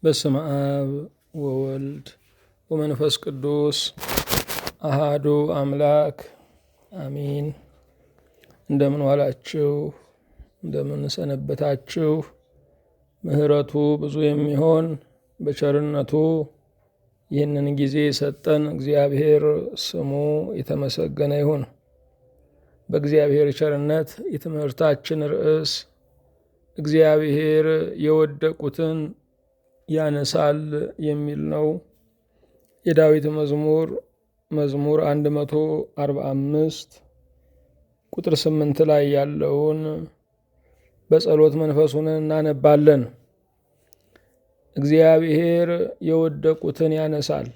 በስመ አብ ወወልድ ወመንፈስ ቅዱስ አሃዱ አምላክ አሚን። እንደምን ዋላችሁ? እንደምን ሰነበታችሁ? ምሕረቱ ብዙ የሚሆን በቸርነቱ ይህንን ጊዜ የሰጠን እግዚአብሔር ስሙ የተመሰገነ ይሁን። በእግዚአብሔር ቸርነት የትምህርታችን ርዕስ እግዚአብሔር የወደቁትን ያነሳል የሚል ነው። የዳዊት መዝሙር 145 ቁጥር 8 ላይ ያለውን በጸሎት መንፈሱን እናነባለን። እግዚአብሔር የወደቁትን ያነሳል።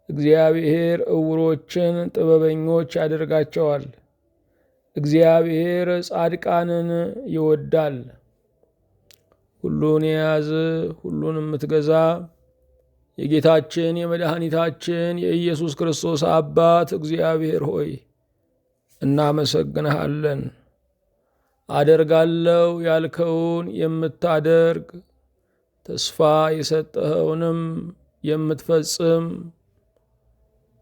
እግዚአብሔር ዕውሮችን ጥበበኞች ያደርጋቸዋል። እግዚአብሔር ጻድቃንን ይወዳል። ሁሉን የያዝ ሁሉን የምትገዛ የጌታችን የመድኃኒታችን የኢየሱስ ክርስቶስ አባት እግዚአብሔር ሆይ እናመሰግንሃለን። አደርጋለሁ ያልከውን የምታደርግ ተስፋ የሰጠኸውንም የምትፈጽም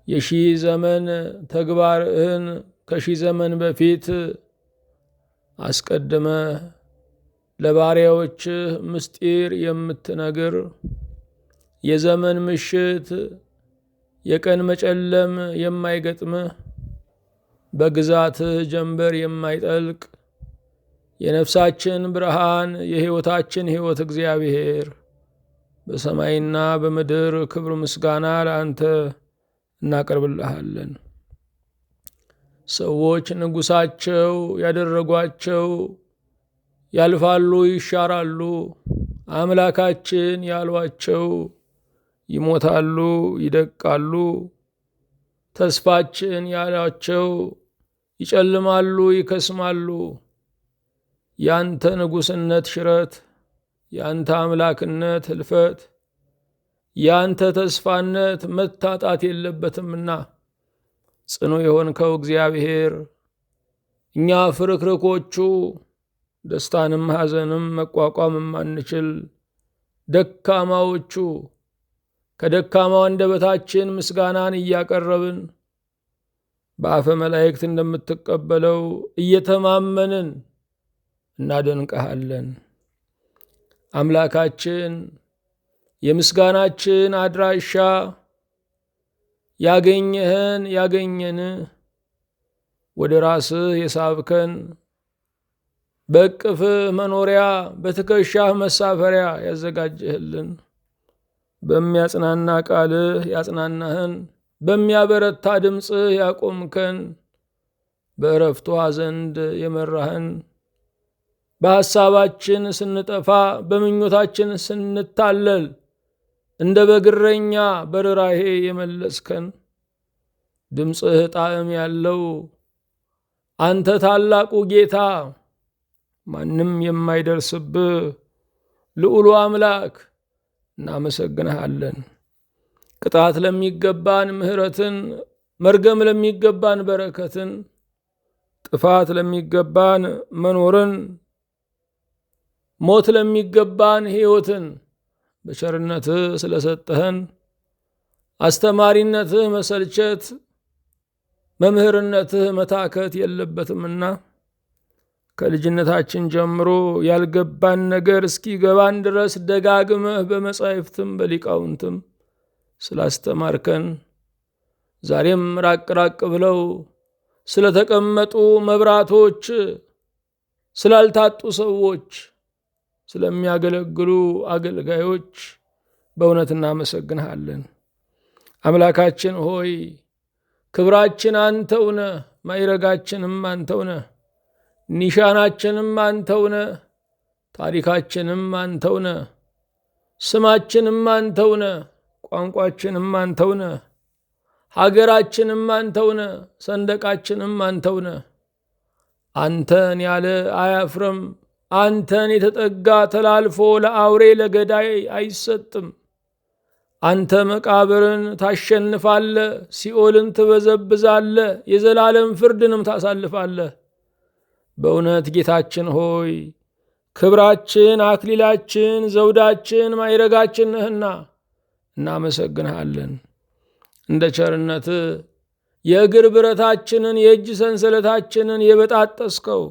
የሺህ ዘመን ተግባርህን ከሺህ ዘመን በፊት አስቀድመ ለባሪያዎችህ ምስጢር የምትነግር የዘመን ምሽት የቀን መጨለም የማይገጥምህ በግዛትህ ጀንበር የማይጠልቅ የነፍሳችን ብርሃን የሕይወታችን ሕይወት እግዚአብሔር በሰማይና በምድር ክብር ምስጋና ለአንተ እናቀርብልሃለን። ሰዎች ንጉሳቸው ያደረጓቸው ያልፋሉ፣ ይሻራሉ። አምላካችን ያሏቸው ይሞታሉ፣ ይደቃሉ። ተስፋችን ያሏቸው ይጨልማሉ፣ ይከስማሉ። ያንተ ንጉስነት ሽረት፣ ያንተ አምላክነት ህልፈት፣ ያንተ ተስፋነት መታጣት የለበትምና ጽኑ የሆንከው እግዚአብሔር እኛ ፍርክርኮቹ ደስታንም ሐዘንም መቋቋም ማንችል ደካማዎቹ ከደካማው አንደበታችን ምስጋናን እያቀረብን በአፈ መላእክት እንደምትቀበለው እየተማመንን እናደንቀሃለን። አምላካችን የምስጋናችን አድራሻ ያገኘህን ያገኘን ወደ ራስህ የሳብከን በእቅፍህ መኖሪያ በትከሻህ መሳፈሪያ ያዘጋጀህልን በሚያጽናና ቃልህ ያጽናናህን በሚያበረታ ድምፅህ ያቆምከን በዕረፍቷ ዘንድ የመራህን በሐሳባችን ስንጠፋ በምኞታችን ስንታለል እንደ በግረኛ በርራሄ የመለስከን ድምፅህ ጣዕም ያለው አንተ ታላቁ ጌታ ማንም የማይደርስብህ ልዑሉ አምላክ እናመሰግንሃለን። ቅጣት ለሚገባን ምሕረትን፣ መርገም ለሚገባን በረከትን፣ ጥፋት ለሚገባን መኖርን፣ ሞት ለሚገባን ሕይወትን በቸርነትህ ስለሰጠህን አስተማሪነትህ መሰልቸት መምህርነትህ መታከት የለበትምና ከልጅነታችን ጀምሮ ያልገባን ነገር እስኪገባን ድረስ ደጋግመህ በመጻሕፍትም በሊቃውንትም ስላስተማርከን ዛሬም ራቅ ራቅ ብለው ስለተቀመጡ መብራቶች፣ ስላልታጡ ሰዎች፣ ስለሚያገለግሉ አገልጋዮች በእውነት እናመሰግንሃለን። አምላካችን ሆይ ክብራችን አንተው ነህ፣ ማዕረጋችንም አንተው ነህ፣ ኒሻናችንም አንተው ነህ፣ ታሪካችንም አንተው ነህ፣ ስማችንም አንተው ነህ፣ ቋንቋችንም አንተው ነህ፣ ሀገራችንም አንተው ነህ፣ ሰንደቃችንም አንተው ነህ። አንተን ያለ አያፍርም። አንተን የተጠጋ ተላልፎ ለአውሬ ለገዳይ አይሰጥም። አንተ መቃብርን ታሸንፋለህ፣ ሲኦልን ትበዘብዛለህ፣ የዘላለም ፍርድንም ታሳልፋለህ። በእውነት ጌታችን ሆይ ክብራችን፣ አክሊላችን፣ ዘውዳችን፣ ማዕረጋችን ነህና እናመሰግንሃለን። እንደ ቸርነት የእግር ብረታችንን የእጅ ሰንሰለታችንን የበጣጠስከው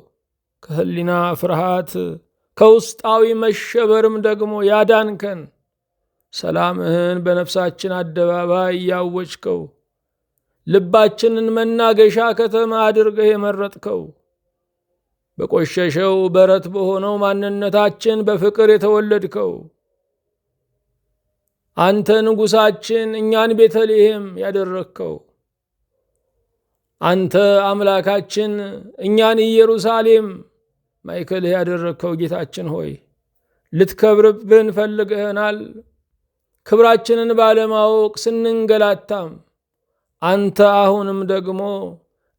ከህሊና ፍርሃት ከውስጣዊ መሸበርም ደግሞ ያዳንከን ሰላምህን በነፍሳችን አደባባይ ያወጅከው ልባችንን መናገሻ ከተማ አድርገህ የመረጥከው በቆሸሸው በረት በሆነው ማንነታችን በፍቅር የተወለድከው አንተ ንጉሳችን እኛን ቤተልሔም ያደረግከው አንተ አምላካችን እኛን ኢየሩሳሌም ማዕከልህ ያደረግከው ጌታችን ሆይ ልትከብርብን ፈልገህናል። ክብራችንን ባለማወቅ ስንንገላታም አንተ አሁንም ደግሞ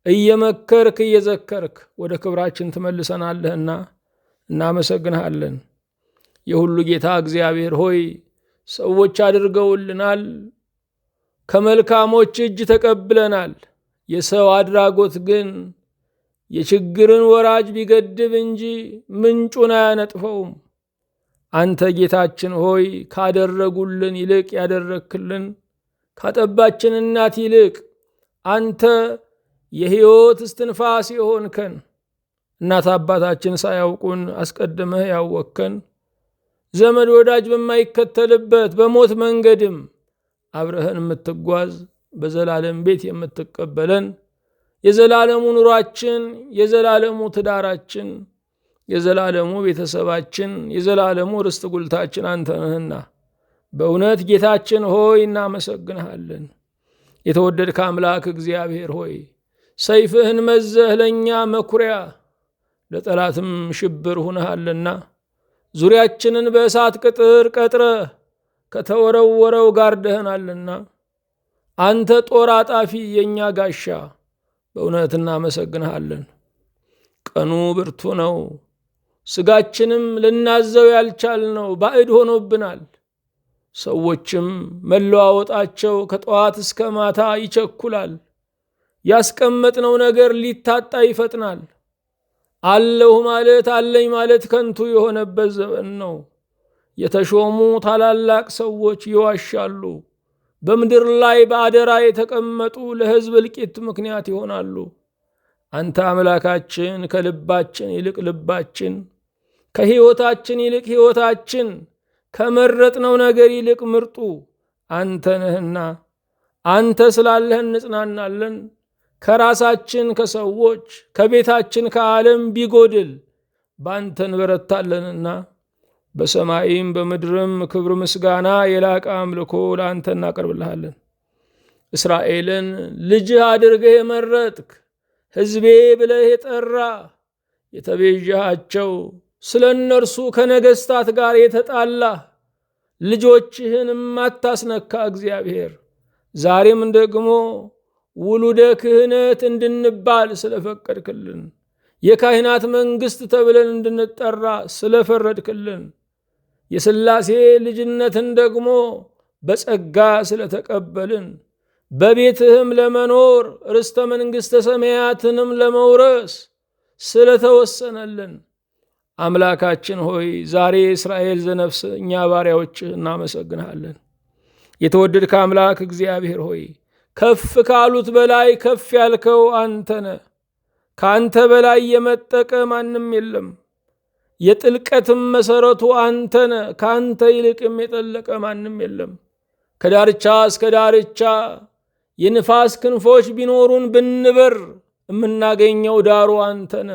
እየመከርክ እየዘከርክ ወደ ክብራችን ትመልሰናለህና እናመሰግንሃለን። የሁሉ ጌታ እግዚአብሔር ሆይ ሰዎች አድርገውልናል፣ ከመልካሞች እጅ ተቀብለናል። የሰው አድራጎት ግን የችግርን ወራጅ ቢገድብ እንጂ ምንጩን አያነጥፈውም። አንተ ጌታችን ሆይ ካደረጉልን ይልቅ ያደረክልን፣ ካጠባችን እናት ይልቅ አንተ የሕይወት እስትንፋስ የሆንከን፣ እናት አባታችን ሳያውቁን አስቀድመህ ያወከን፣ ዘመድ ወዳጅ በማይከተልበት በሞት መንገድም አብረህን የምትጓዝ በዘላለም ቤት የምትቀበለን የዘላለሙ ኑሯችን፣ የዘላለሙ ትዳራችን፣ የዘላለሙ ቤተሰባችን፣ የዘላለሙ ርስት ጉልታችን አንተ ነህና በእውነት ጌታችን ሆይ እናመሰግንሃለን። የተወደድከ አምላክ እግዚአብሔር ሆይ ሰይፍህን መዘህ ለእኛ መኩሪያ ለጠላትም ሽብር ሁነሃልና ዙሪያችንን በእሳት ቅጥር ቀጥረህ ከተወረወረው ጋርደህናልና አንተ ጦር አጣፊ የእኛ ጋሻ በእውነት እናመሰግንሃለን። ቀኑ ብርቱ ነው፣ ስጋችንም ልናዘው ያልቻልነው ባዕድ ሆኖብናል። ሰዎችም መለዋወጣቸው ከጠዋት እስከ ማታ ይቸኩላል። ያስቀመጥነው ነገር ሊታጣ ይፈጥናል። አለሁ ማለት አለኝ ማለት ከንቱ የሆነበት ዘመን ነው። የተሾሙ ታላላቅ ሰዎች ይዋሻሉ። በምድር ላይ በአደራ የተቀመጡ ለሕዝብ እልቂት ምክንያት ይሆናሉ። አንተ አምላካችን ከልባችን ይልቅ ልባችን፣ ከሕይወታችን ይልቅ ሕይወታችን፣ ከመረጥነው ነገር ይልቅ ምርጡ አንተ ነህና አንተ ስላለህ እንጽናናለን። ከራሳችን ከሰዎች ከቤታችን ከዓለም ቢጎድል በአንተ እንበረታለንና በሰማይም በምድርም ክብር ምስጋና የላቀ አምልኮ ለአንተ እናቀርብልሃለን። እስራኤልን ልጅህ አድርገህ የመረጥክ ሕዝቤ ብለህ የጠራ የተቤዣቸው ስለ እነርሱ ከነገሥታት ጋር የተጣላ ልጆችህን የማታስነካ እግዚአብሔር ዛሬም ደግሞ ውሉደ ክህነት እንድንባል ስለፈቀድክልን የካህናት መንግሥት ተብለን እንድንጠራ ስለፈረድክልን የሥላሴ ልጅነትን ደግሞ በጸጋ ስለተቀበልን በቤትህም ለመኖር ርስተ መንግሥተ ሰማያትንም ለመውረስ ስለተወሰነልን አምላካችን ሆይ ዛሬ እስራኤል ዘነፍስ እኛ ባሪያዎችህ እናመሰግንሃለን። የተወደድከ አምላክ እግዚአብሔር ሆይ ከፍ ካሉት በላይ ከፍ ያልከው አንተነ። ከአንተ በላይ የመጠቀ ማንም የለም። የጥልቀትም መሰረቱ አንተነ። ከአንተ ይልቅም የጠለቀ ማንም የለም። ከዳርቻ እስከ ዳርቻ የንፋስ ክንፎች ቢኖሩን ብንበር የምናገኘው ዳሩ አንተነ።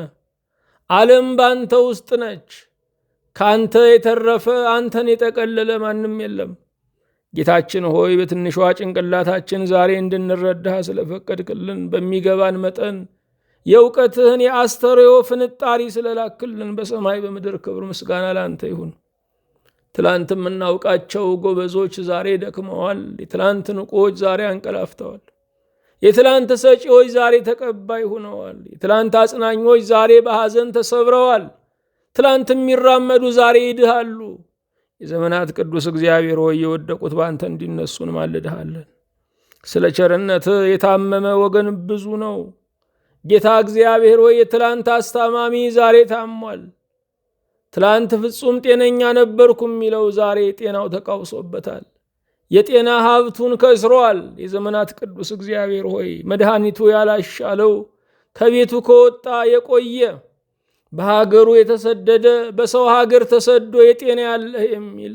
ዓለም ባንተ ውስጥ ነች። ካንተ የተረፈ አንተን የጠቀለለ ማንም የለም። ጌታችን ሆይ በትንሿ ጭንቅላታችን ዛሬ እንድንረዳህ ስለፈቀድክልን በሚገባን መጠን የእውቀትህን የአስተርእዮ ፍንጣሪ ስለላክልን በሰማይ በምድር ክብር ምስጋና ላንተ ይሁን። ትላንት የምናውቃቸው ጎበዞች ዛሬ ደክመዋል። የትላንት ንቆች ዛሬ አንቀላፍተዋል። የትላንት ሰጪዎች ዛሬ ተቀባይ ሆነዋል። የትላንት አጽናኞች ዛሬ በሐዘን ተሰብረዋል። ትላንት የሚራመዱ ዛሬ ይድሃሉ። የዘመናት ቅዱስ እግዚአብሔር ሆይ የወደቁት በአንተ እንዲነሱ እንማልድሃለን። ስለ ቸርነትህ የታመመ ወገን ብዙ ነው። ጌታ እግዚአብሔር ሆይ የትላንት አስታማሚ ዛሬ ታሟል። ትላንት ፍጹም ጤነኛ ነበርኩ የሚለው ዛሬ ጤናው ተቃውሶበታል። የጤና ሀብቱን ከስሯል። የዘመናት ቅዱስ እግዚአብሔር ሆይ መድኃኒቱ ያላሻለው ከቤቱ ከወጣ የቆየ በሀገሩ የተሰደደ በሰው ሀገር ተሰዶ የጤና ያለህ የሚል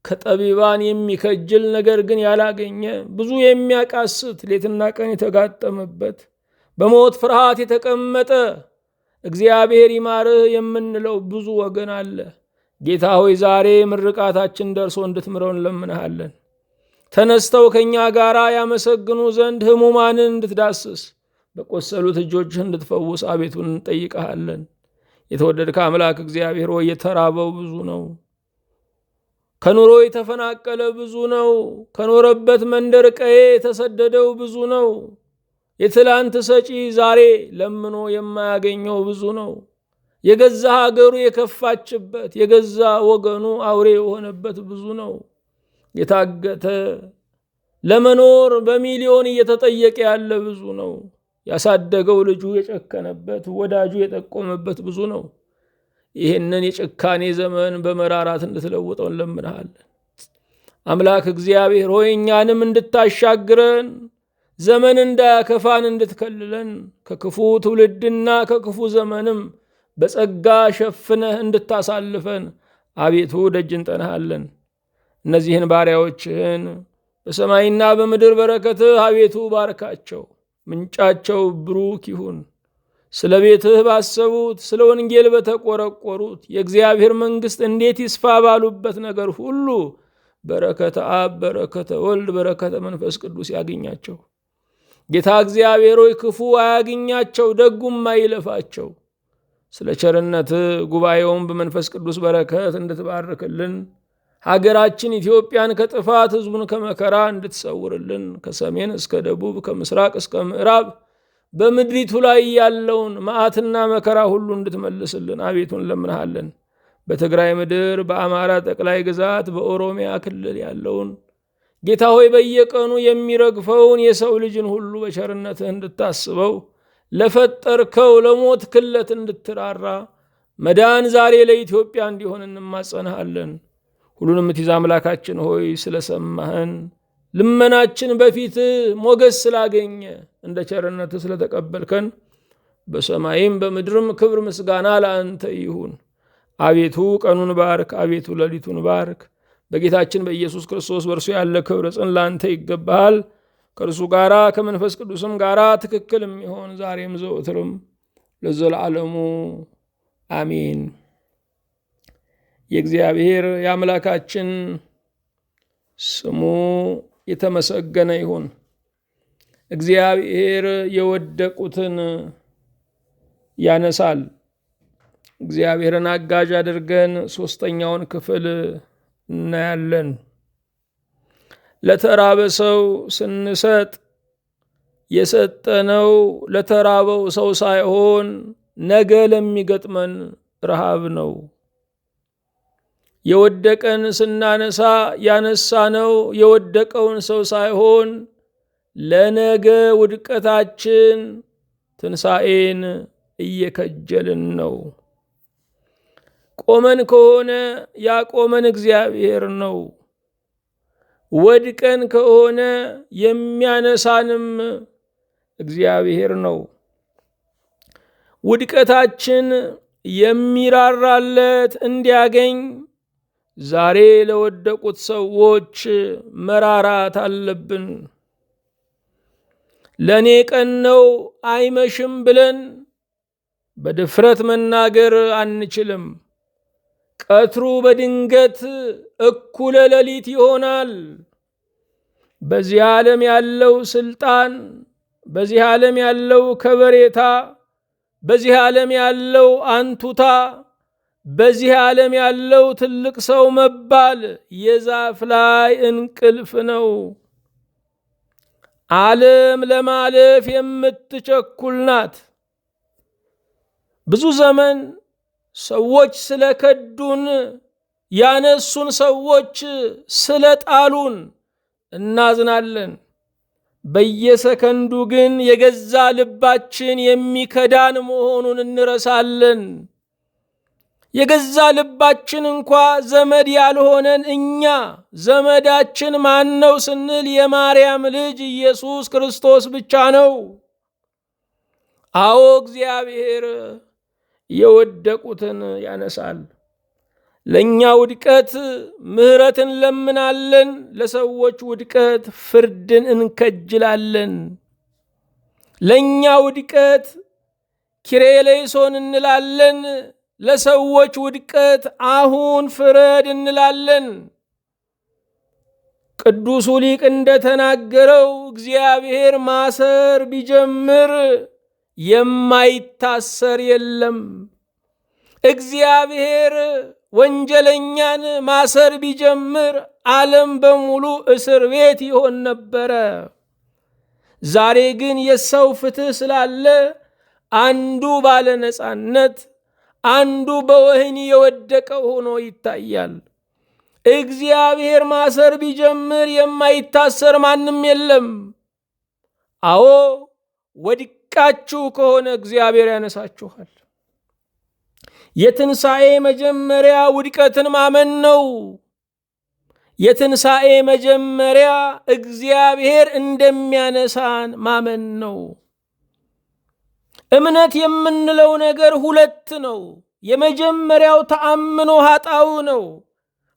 ከጠቢባን የሚከጅል ነገር ግን ያላገኘ ብዙ የሚያቃስት ሌትና ቀን የተጋጠመበት በሞት ፍርሃት የተቀመጠ እግዚአብሔር ይማርህ የምንለው ብዙ ወገን አለ። ጌታ ሆይ ዛሬ ምርቃታችን ደርሶ እንድትምረው እንለምንሃለን። ተነስተው ከእኛ ጋር ያመሰግኑ ዘንድ ህሙማንን እንድትዳስስ በቆሰሉት እጆችህ እንድትፈውስ አቤቱን እንጠይቀሃለን። የተወደድከ አምላክ እግዚአብሔር ሆይ የተራበው ብዙ ነው። ከኑሮ የተፈናቀለ ብዙ ነው። ከኖረበት መንደር ቀዬ የተሰደደው ብዙ ነው። የትላንት ሰጪ ዛሬ ለምኖ የማያገኘው ብዙ ነው። የገዛ ሀገሩ የከፋችበት የገዛ ወገኑ አውሬ የሆነበት ብዙ ነው። የታገተ ለመኖር በሚሊዮን እየተጠየቀ ያለ ብዙ ነው። ያሳደገው ልጁ የጨከነበት ወዳጁ የጠቆመበት ብዙ ነው። ይህንን የጭካኔ ዘመን በመራራት እንድትለውጠው እንለምንሃለን። አምላክ እግዚአብሔር ሆይ እኛንም እንድታሻግረን ዘመን እንዳያከፋን እንድትከልለን ከክፉ ትውልድና ከክፉ ዘመንም በጸጋ ሸፍነህ እንድታሳልፈን አቤቱ ደጅ እንጠናሃለን። እነዚህን ባሪያዎችህን በሰማይና በምድር በረከትህ አቤቱ ባርካቸው። ምንጫቸው ብሩክ ይሁን። ስለ ቤትህ ባሰቡት ስለ ወንጌል በተቆረቆሩት የእግዚአብሔር መንግሥት እንዴት ይስፋ ባሉበት ነገር ሁሉ በረከተ አብ፣ በረከተ ወልድ፣ በረከተ መንፈስ ቅዱስ ያገኛቸው። ጌታ እግዚአብሔር ሆይ ክፉ አያግኛቸው፣ ደጉም አይለፋቸው። ስለ ቸርነትህ ጉባኤውን በመንፈስ ቅዱስ በረከት እንድትባርክልን ሀገራችን ኢትዮጵያን ከጥፋት ሕዝቡን ከመከራ እንድትሰውርልን ከሰሜን እስከ ደቡብ ከምስራቅ እስከ ምዕራብ በምድሪቱ ላይ ያለውን መዓትና መከራ ሁሉ እንድትመልስልን አቤቱን እንለምንሃለን። በትግራይ ምድር፣ በአማራ ጠቅላይ ግዛት፣ በኦሮሚያ ክልል ያለውን ጌታ ሆይ በየቀኑ የሚረግፈውን የሰው ልጅን ሁሉ በቸርነትህ እንድታስበው ለፈጠርከው ለሞት ክለት እንድትራራ መዳን ዛሬ ለኢትዮጵያ እንዲሆን እንማጸንሃለን። ሁሉን የምትይዝ አምላካችን ሆይ ስለሰማህን ልመናችን በፊት ሞገስ ስላገኘ እንደ ቸርነትህ ስለተቀበልከን በሰማይም በምድርም ክብር ምስጋና ለአንተ ይሁን። አቤቱ ቀኑን ባርክ፣ አቤቱ ሌሊቱን ባርክ። በጌታችን በኢየሱስ ክርስቶስ በእርሱ ያለ ክብር ጽን ለአንተ ይገባሃል። ከእርሱ ጋራ ከመንፈስ ቅዱስም ጋራ ትክክል የሚሆን ዛሬም ዘወትርም ለዘላለሙ አሜን። የእግዚአብሔር የአምላካችን ስሙ የተመሰገነ ይሁን። እግዚአብሔር የወደቁትን ያነሳል። እግዚአብሔርን አጋዥ አድርገን ሦስተኛውን ክፍል እናያለን። ለተራበ ሰው ስንሰጥ የሰጠነው ለተራበው ሰው ሳይሆን ነገ ለሚገጥመን ረሃብ ነው። የወደቀን ስናነሳ ያነሳነው የወደቀውን ሰው ሳይሆን ለነገ ውድቀታችን ትንሣኤን እየከጀልን ነው። ቆመን ከሆነ ያቆመን እግዚአብሔር ነው። ወድቀን ከሆነ የሚያነሳንም እግዚአብሔር ነው። ውድቀታችን የሚራራለት እንዲያገኝ ዛሬ ለወደቁት ሰዎች መራራት አለብን። ለኔ ቀን ነው አይመሽም ብለን በድፍረት መናገር አንችልም። ቀትሩ በድንገት እኩለ ሌሊት ይሆናል። በዚህ ዓለም ያለው ስልጣን፣ በዚህ ዓለም ያለው ከበሬታ፣ በዚህ ዓለም ያለው አንቱታ፣ በዚህ ዓለም ያለው ትልቅ ሰው መባል የዛፍ ላይ እንቅልፍ ነው። ዓለም ለማለፍ የምትቸኩል ናት። ብዙ ዘመን ሰዎች ስለከዱን፣ ያነሱን ሰዎች ስለጣሉን እናዝናለን። በየሰከንዱ ግን የገዛ ልባችን የሚከዳን መሆኑን እንረሳለን። የገዛ ልባችን እንኳ ዘመድ ያልሆነን እኛ ዘመዳችን ማን ነው ስንል የማርያም ልጅ ኢየሱስ ክርስቶስ ብቻ ነው። አዎ እግዚአብሔር የወደቁትን ያነሳል። ለእኛ ውድቀት ምሕረትን እንለምናለን፣ ለሰዎች ውድቀት ፍርድን እንከጅላለን። ለእኛ ውድቀት ኪርየለይሶን እንላለን፣ ለሰዎች ውድቀት አሁን ፍረድ እንላለን። ቅዱሱ ሊቅ እንደተናገረው እግዚአብሔር ማሰር ቢጀምር የማይታሰር የለም። እግዚአብሔር ወንጀለኛን ማሰር ቢጀምር ዓለም በሙሉ እስር ቤት ይሆን ነበረ። ዛሬ ግን የሰው ፍትህ ስላለ አንዱ ባለ ነፃነት፣ አንዱ በወህኒ የወደቀ ሆኖ ይታያል። እግዚአብሔር ማሰር ቢጀምር የማይታሰር ማንም የለም። አዎ ወድቃችሁ ከሆነ እግዚአብሔር ያነሳችኋል። የትንሣኤ መጀመሪያ ውድቀትን ማመን ነው። የትንሣኤ መጀመሪያ እግዚአብሔር እንደሚያነሳን ማመን ነው። እምነት የምንለው ነገር ሁለት ነው። የመጀመሪያው ተአምኖ ኃጣው ነው፣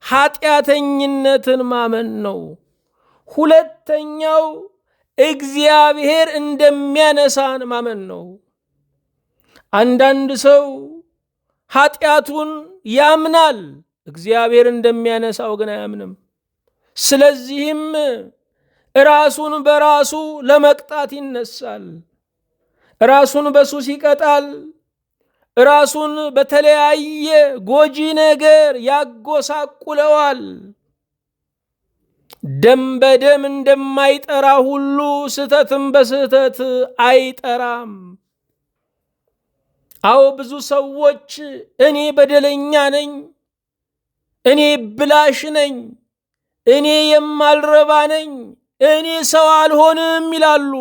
ኃጢአተኝነትን ማመን ነው። ሁለተኛው እግዚአብሔር እንደሚያነሳን ማመን ነው። አንዳንድ ሰው ኃጢአቱን ያምናል፣ እግዚአብሔር እንደሚያነሳው ግን አያምንም። ስለዚህም ራሱን በራሱ ለመቅጣት ይነሳል። ራሱን በሱስ ይቀጣል። ራሱን በተለያየ ጎጂ ነገር ያጎሳቁለዋል። ደም በደም እንደማይጠራ ሁሉ ስህተትም በስህተት አይጠራም። አዎ ብዙ ሰዎች እኔ በደለኛ ነኝ፣ እኔ ብላሽ ነኝ፣ እኔ የማልረባ ነኝ፣ እኔ ሰው አልሆንም ይላሉ።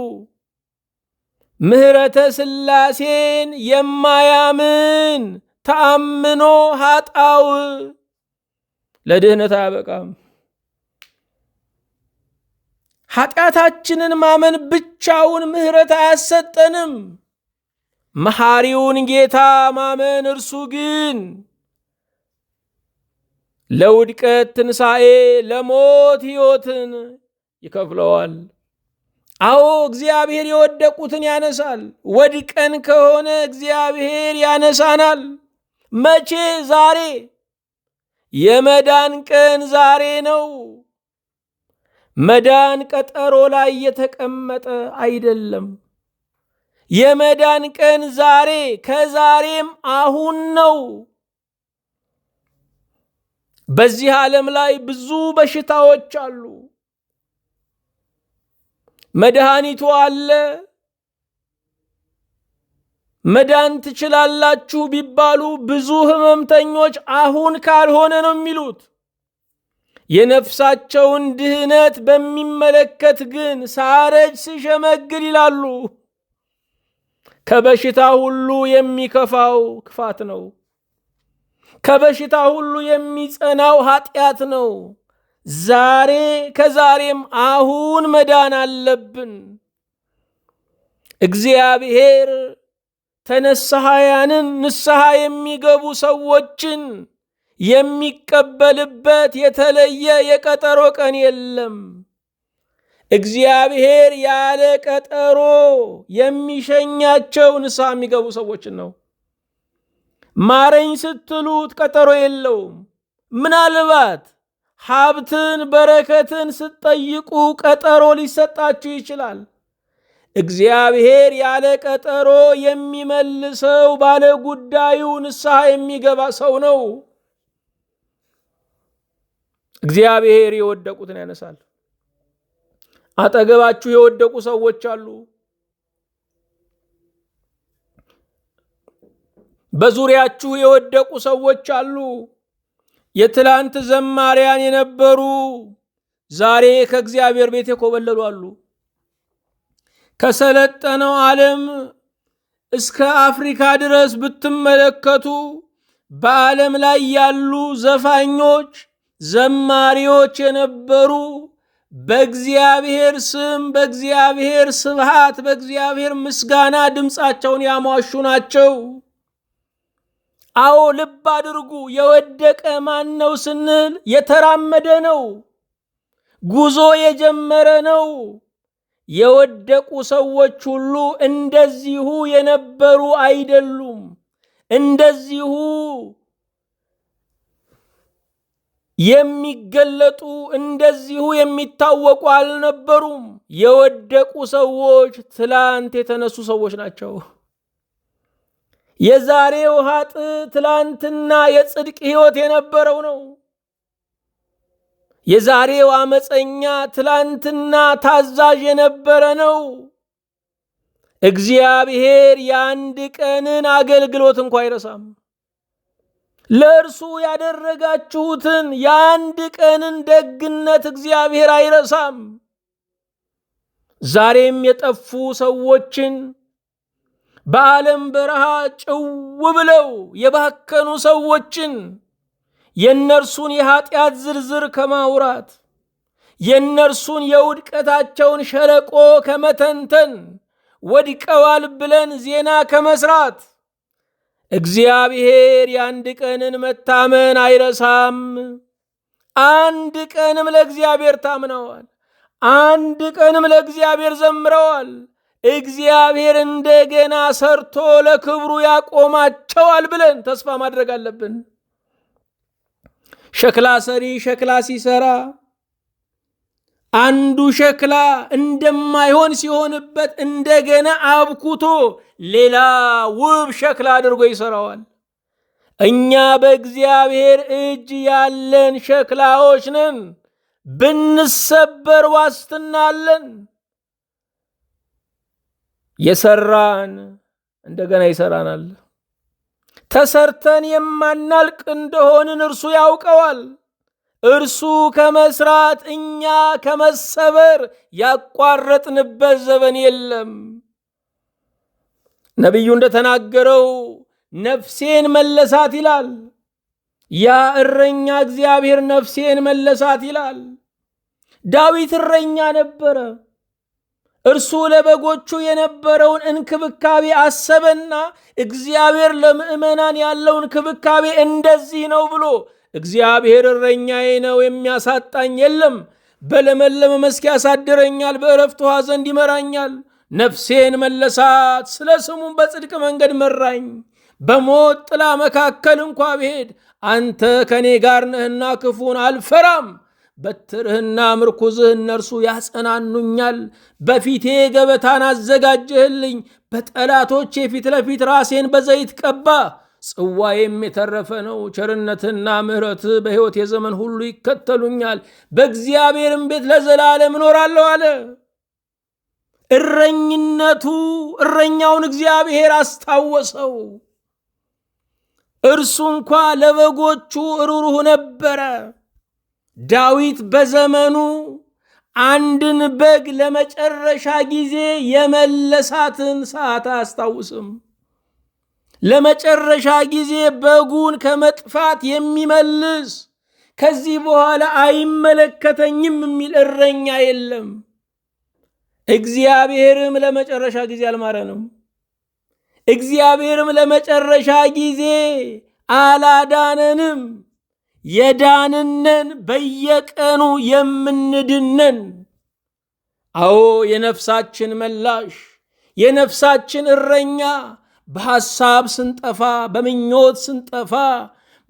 ምሕረተ ሥላሴን የማያምን ተአምኖ ኃጣው ለድህነት አያበቃም። ኃጢአታችንን ማመን ብቻውን ምሕረት አያሰጠንም። መሐሪውን ጌታ ማመን እርሱ ግን ለውድቀት ትንሣኤ፣ ለሞት ሕይወትን ይከፍለዋል። አዎ እግዚአብሔር የወደቁትን ያነሳል። ወድቀን ከሆነ እግዚአብሔር ያነሳናል። መቼ? ዛሬ። የመዳን ቀን ዛሬ ነው። መዳን ቀጠሮ ላይ የተቀመጠ አይደለም። የመዳን ቀን ዛሬ፣ ከዛሬም አሁን ነው። በዚህ ዓለም ላይ ብዙ በሽታዎች አሉ። መድኃኒቱ አለ። መዳን ትችላላችሁ ቢባሉ ብዙ ህመምተኞች አሁን ካልሆነ ነው የሚሉት። የነፍሳቸውን ድህነት በሚመለከት ግን ሳረጅ ስሸመግል ይላሉ። ከበሽታ ሁሉ የሚከፋው ክፋት ነው። ከበሽታ ሁሉ የሚጸናው ኃጢአት ነው። ዛሬ ከዛሬም አሁን መዳን አለብን። እግዚአብሔር ተነሳሃያንን ንስሐ የሚገቡ ሰዎችን የሚቀበልበት የተለየ የቀጠሮ ቀን የለም። እግዚአብሔር ያለ ቀጠሮ የሚሸኛቸው ንስሐ የሚገቡ ሰዎችን ነው። ማረኝ ስትሉት ቀጠሮ የለውም። ምናልባት ሀብትን በረከትን ስትጠይቁ ቀጠሮ ሊሰጣችሁ ይችላል። እግዚአብሔር ያለ ቀጠሮ የሚመልሰው ባለ ጉዳዩ ንስሐ የሚገባ ሰው ነው። እግዚአብሔር የወደቁትን ያነሳል። አጠገባችሁ የወደቁ ሰዎች አሉ። በዙሪያችሁ የወደቁ ሰዎች አሉ። የትላንት ዘማሪያን የነበሩ ዛሬ ከእግዚአብሔር ቤት የኮበለሉ አሉ። ከሰለጠነው ዓለም እስከ አፍሪካ ድረስ ብትመለከቱ በዓለም ላይ ያሉ ዘፋኞች፣ ዘማሪዎች የነበሩ በእግዚአብሔር ስም፣ በእግዚአብሔር ስብሃት፣ በእግዚአብሔር ምስጋና ድምፃቸውን ያሟሹ ናቸው። አዎ ልብ አድርጉ። የወደቀ ማን ነው ስንል የተራመደ ነው፣ ጉዞ የጀመረ ነው። የወደቁ ሰዎች ሁሉ እንደዚሁ የነበሩ አይደሉም። እንደዚሁ የሚገለጡ እንደዚሁ የሚታወቁ አልነበሩም። የወደቁ ሰዎች ትላንት የተነሱ ሰዎች ናቸው። የዛሬው ኃጥእ ትላንትና የጽድቅ ሕይወት የነበረው ነው። የዛሬው አመፀኛ ትላንትና ታዛዥ የነበረ ነው። እግዚአብሔር የአንድ ቀንን አገልግሎት እንኳ አይረሳም። ለእርሱ ያደረጋችሁትን የአንድ ቀንን ደግነት እግዚአብሔር አይረሳም። ዛሬም የጠፉ ሰዎችን በዓለም በረሃ ጭው ብለው የባከኑ ሰዎችን የእነርሱን የኃጢአት ዝርዝር ከማውራት የእነርሱን የውድቀታቸውን ሸለቆ ከመተንተን ወድቀዋል ብለን ዜና ከመስራት እግዚአብሔር የአንድ ቀንን መታመን አይረሳም። አንድ ቀንም ለእግዚአብሔር ታምነዋል። አንድ ቀንም ለእግዚአብሔር ዘምረዋል። እግዚአብሔር እንደገና ሰርቶ ለክብሩ ያቆማቸዋል ብለን ተስፋ ማድረግ አለብን። ሸክላ ሰሪ ሸክላ ሲሰራ አንዱ ሸክላ እንደማይሆን ሲሆንበት እንደገና አብኩቶ ሌላ ውብ ሸክላ አድርጎ ይሰራዋል። እኛ በእግዚአብሔር እጅ ያለን ሸክላዎች ነን። ብንሰበር ዋስትና አለን። የሰራን እንደገና ይሰራናል። ተሰርተን የማናልቅ እንደሆንን እርሱ ያውቀዋል። እርሱ ከመስራት እኛ ከመሰበር ያቋረጥንበት ዘመን የለም። ነቢዩ እንደተናገረው ነፍሴን መለሳት ይላል። ያ እረኛ እግዚአብሔር ነፍሴን መለሳት ይላል። ዳዊት እረኛ ነበረ። እርሱ ለበጎቹ የነበረውን እንክብካቤ አሰበና እግዚአብሔር ለምእመናን ያለውን እንክብካቤ እንደዚህ ነው ብሎ እግዚአብሔር እረኛዬ ነው፣ የሚያሳጣኝ የለም፣ በለመለመ መስክ ያሳድረኛል፣ በዕረፍት ውኃ ዘንድ ይመራኛል፣ ነፍሴን መለሳት፣ ስለ ስሙም በጽድቅ መንገድ መራኝ፣ በሞት ጥላ መካከል እንኳ ብሄድ አንተ ከኔ ጋር ነህና ክፉን አልፈራም፣ በትርህና ምርኩዝህ እነርሱ ያጸናኑኛል። በፊቴ ገበታን አዘጋጀህልኝ፣ በጠላቶቼ ፊት ለፊት ራሴን በዘይት ቀባ፣ ጽዋዬም የተረፈ ነው። ቸርነትና ምሕረት በሕይወት የዘመን ሁሉ ይከተሉኛል፣ በእግዚአብሔርም ቤት ለዘላለም እኖራለሁ አለ። እረኝነቱ እረኛውን እግዚአብሔር አስታወሰው። እርሱ እንኳ ለበጎቹ ሩሩህ ነበረ። ዳዊት በዘመኑ አንድን በግ ለመጨረሻ ጊዜ የመለሳትን ሰዓት አያስታውስም። ለመጨረሻ ጊዜ በጉን ከመጥፋት የሚመልስ ከዚህ በኋላ አይመለከተኝም የሚል እረኛ የለም። እግዚአብሔርም ለመጨረሻ ጊዜ አልማረንም። እግዚአብሔርም ለመጨረሻ ጊዜ አላዳነንም። የዳንነን በየቀኑ የምንድነን። አዎ የነፍሳችን መላሽ የነፍሳችን እረኛ በሐሳብ ስንጠፋ፣ በምኞት ስንጠፋ፣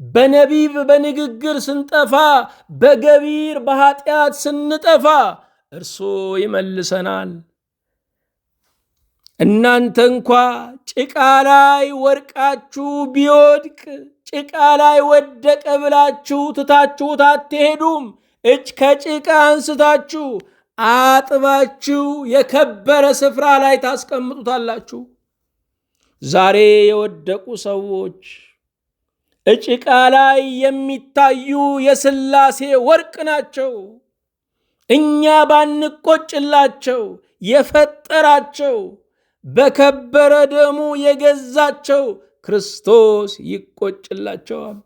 በነቢብ በንግግር ስንጠፋ፣ በገቢር በኃጢአት ስንጠፋ እርሱ ይመልሰናል። እናንተ እንኳ ጭቃ ላይ ወርቃችሁ ቢወድቅ ጭቃ ላይ ወደቀ ብላችሁ ትታችሁት አትሄዱም። እጅ ከጭቃ አንስታችሁ አጥባችሁ የከበረ ስፍራ ላይ ታስቀምጡታላችሁ። ዛሬ የወደቁ ሰዎች ጭቃ ላይ የሚታዩ የሥላሴ ወርቅ ናቸው። እኛ ባንቆጭላቸው የፈጠራቸው በከበረ ደሙ የገዛቸው ክርስቶስ ይቆጭላቸዋል።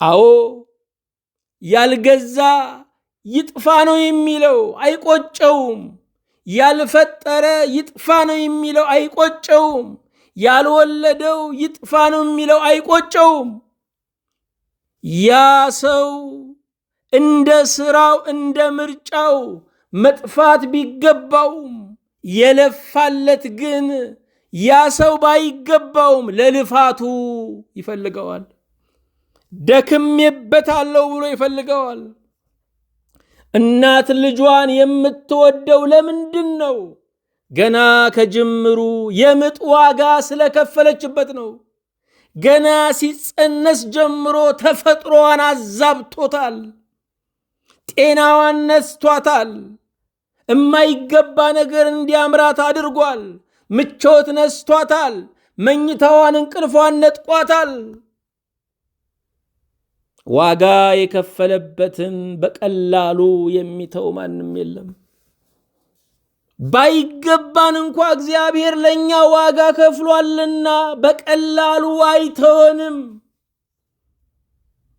አዎ ያልገዛ ይጥፋ ነው የሚለው አይቆጨውም። ያልፈጠረ ይጥፋ ነው የሚለው አይቆጨውም። ያልወለደው ይጥፋ ነው የሚለው አይቆጨውም። ያ ሰው እንደ ስራው እንደ ምርጫው መጥፋት ቢገባውም የለፋለት ግን ያ ሰው ባይገባውም ለልፋቱ ይፈልገዋል። ደክሜበታለሁ ብሎ ይፈልገዋል። እናት ልጇን የምትወደው ለምንድን ነው? ገና ከጅምሩ የምጥ ዋጋ ስለከፈለችበት ነው። ገና ሲጸነስ ጀምሮ ተፈጥሮዋን አዛብቶታል። ጤናዋን ነስቷታል። የማይገባ ነገር እንዲያምራት አድርጓል። ምቾት ነስቷታል። መኝታዋን እንቅልፏን ነጥቋታል። ዋጋ የከፈለበትን በቀላሉ የሚተው ማንም የለም። ባይገባን እንኳ እግዚአብሔር ለኛ ዋጋ ከፍሏልና በቀላሉ አይተወንም።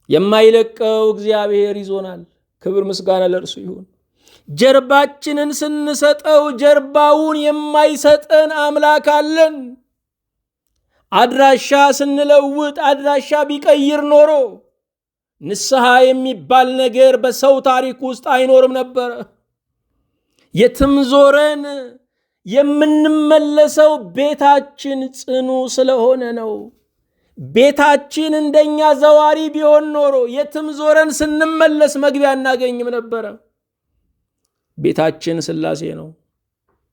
የማይለቀው እግዚአብሔር ይዞናል። ክብር ምስጋና ለእርሱ ይሁን። ጀርባችንን ስንሰጠው ጀርባውን የማይሰጠን አምላክ አለን። አድራሻ ስንለውጥ አድራሻ ቢቀይር ኖሮ ንስሐ የሚባል ነገር በሰው ታሪክ ውስጥ አይኖርም ነበረ። የትም ዞረን የምንመለሰው ቤታችን ጽኑ ስለሆነ ነው። ቤታችን እንደኛ ዘዋሪ ቢሆን ኖሮ የትም ዞረን ስንመለስ መግቢያ እናገኝም ነበረ። ቤታችን ሥላሴ ነው።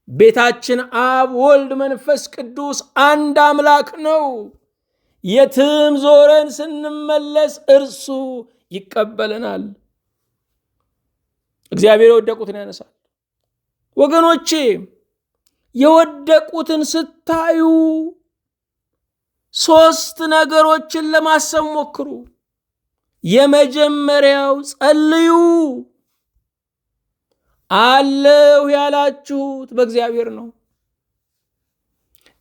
ቤታችን አብ፣ ወልድ፣ መንፈስ ቅዱስ አንድ አምላክ ነው። የትም ዞረን ስንመለስ እርሱ ይቀበለናል። እግዚአብሔር የወደቁትን ያነሳል። ወገኖቼ የወደቁትን ስታዩ ሶስት ነገሮችን ለማሰብ ሞክሩ። የመጀመሪያው ጸልዩ። አለሁ ያላችሁት በእግዚአብሔር ነው።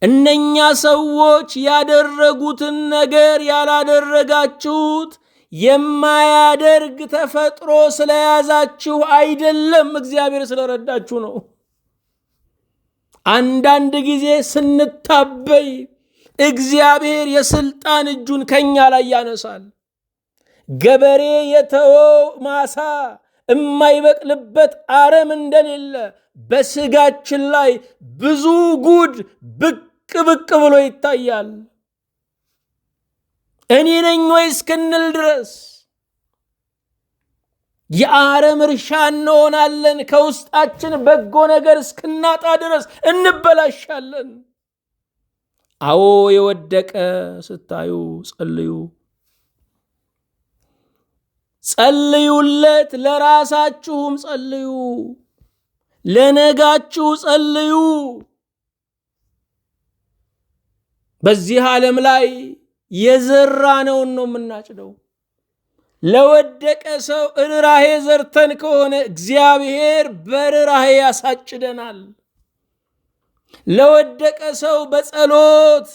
እነኛ ሰዎች ያደረጉትን ነገር ያላደረጋችሁት የማያደርግ ተፈጥሮ ስለያዛችሁ አይደለም፣ እግዚአብሔር ስለረዳችሁ ነው። አንዳንድ ጊዜ ስንታበይ እግዚአብሔር የስልጣን እጁን ከኛ ላይ ያነሳል። ገበሬ የተወው ማሳ የማይበቅልበት አረም እንደሌለ በስጋችን ላይ ብዙ ጉድ ብቅ ብሎ ይታያል። እኔ ነኝ ወይ እስክንል ድረስ የአረም እርሻ እንሆናለን። ከውስጣችን በጎ ነገር እስክናጣ ድረስ እንበላሻለን። አዎ የወደቀ ስታዩ ጸልዩ። ጸልዩለት፣ ለራሳችሁም ጸልዩ፣ ለነጋችሁ ጸልዩ። በዚህ ዓለም ላይ የዘራነውን ነው የምናጭደው። ለወደቀ ሰው ርኅራኄ ዘርተን ከሆነ እግዚአብሔር በርኅራኄ ያሳጭደናል። ለወደቀ ሰው በጸሎት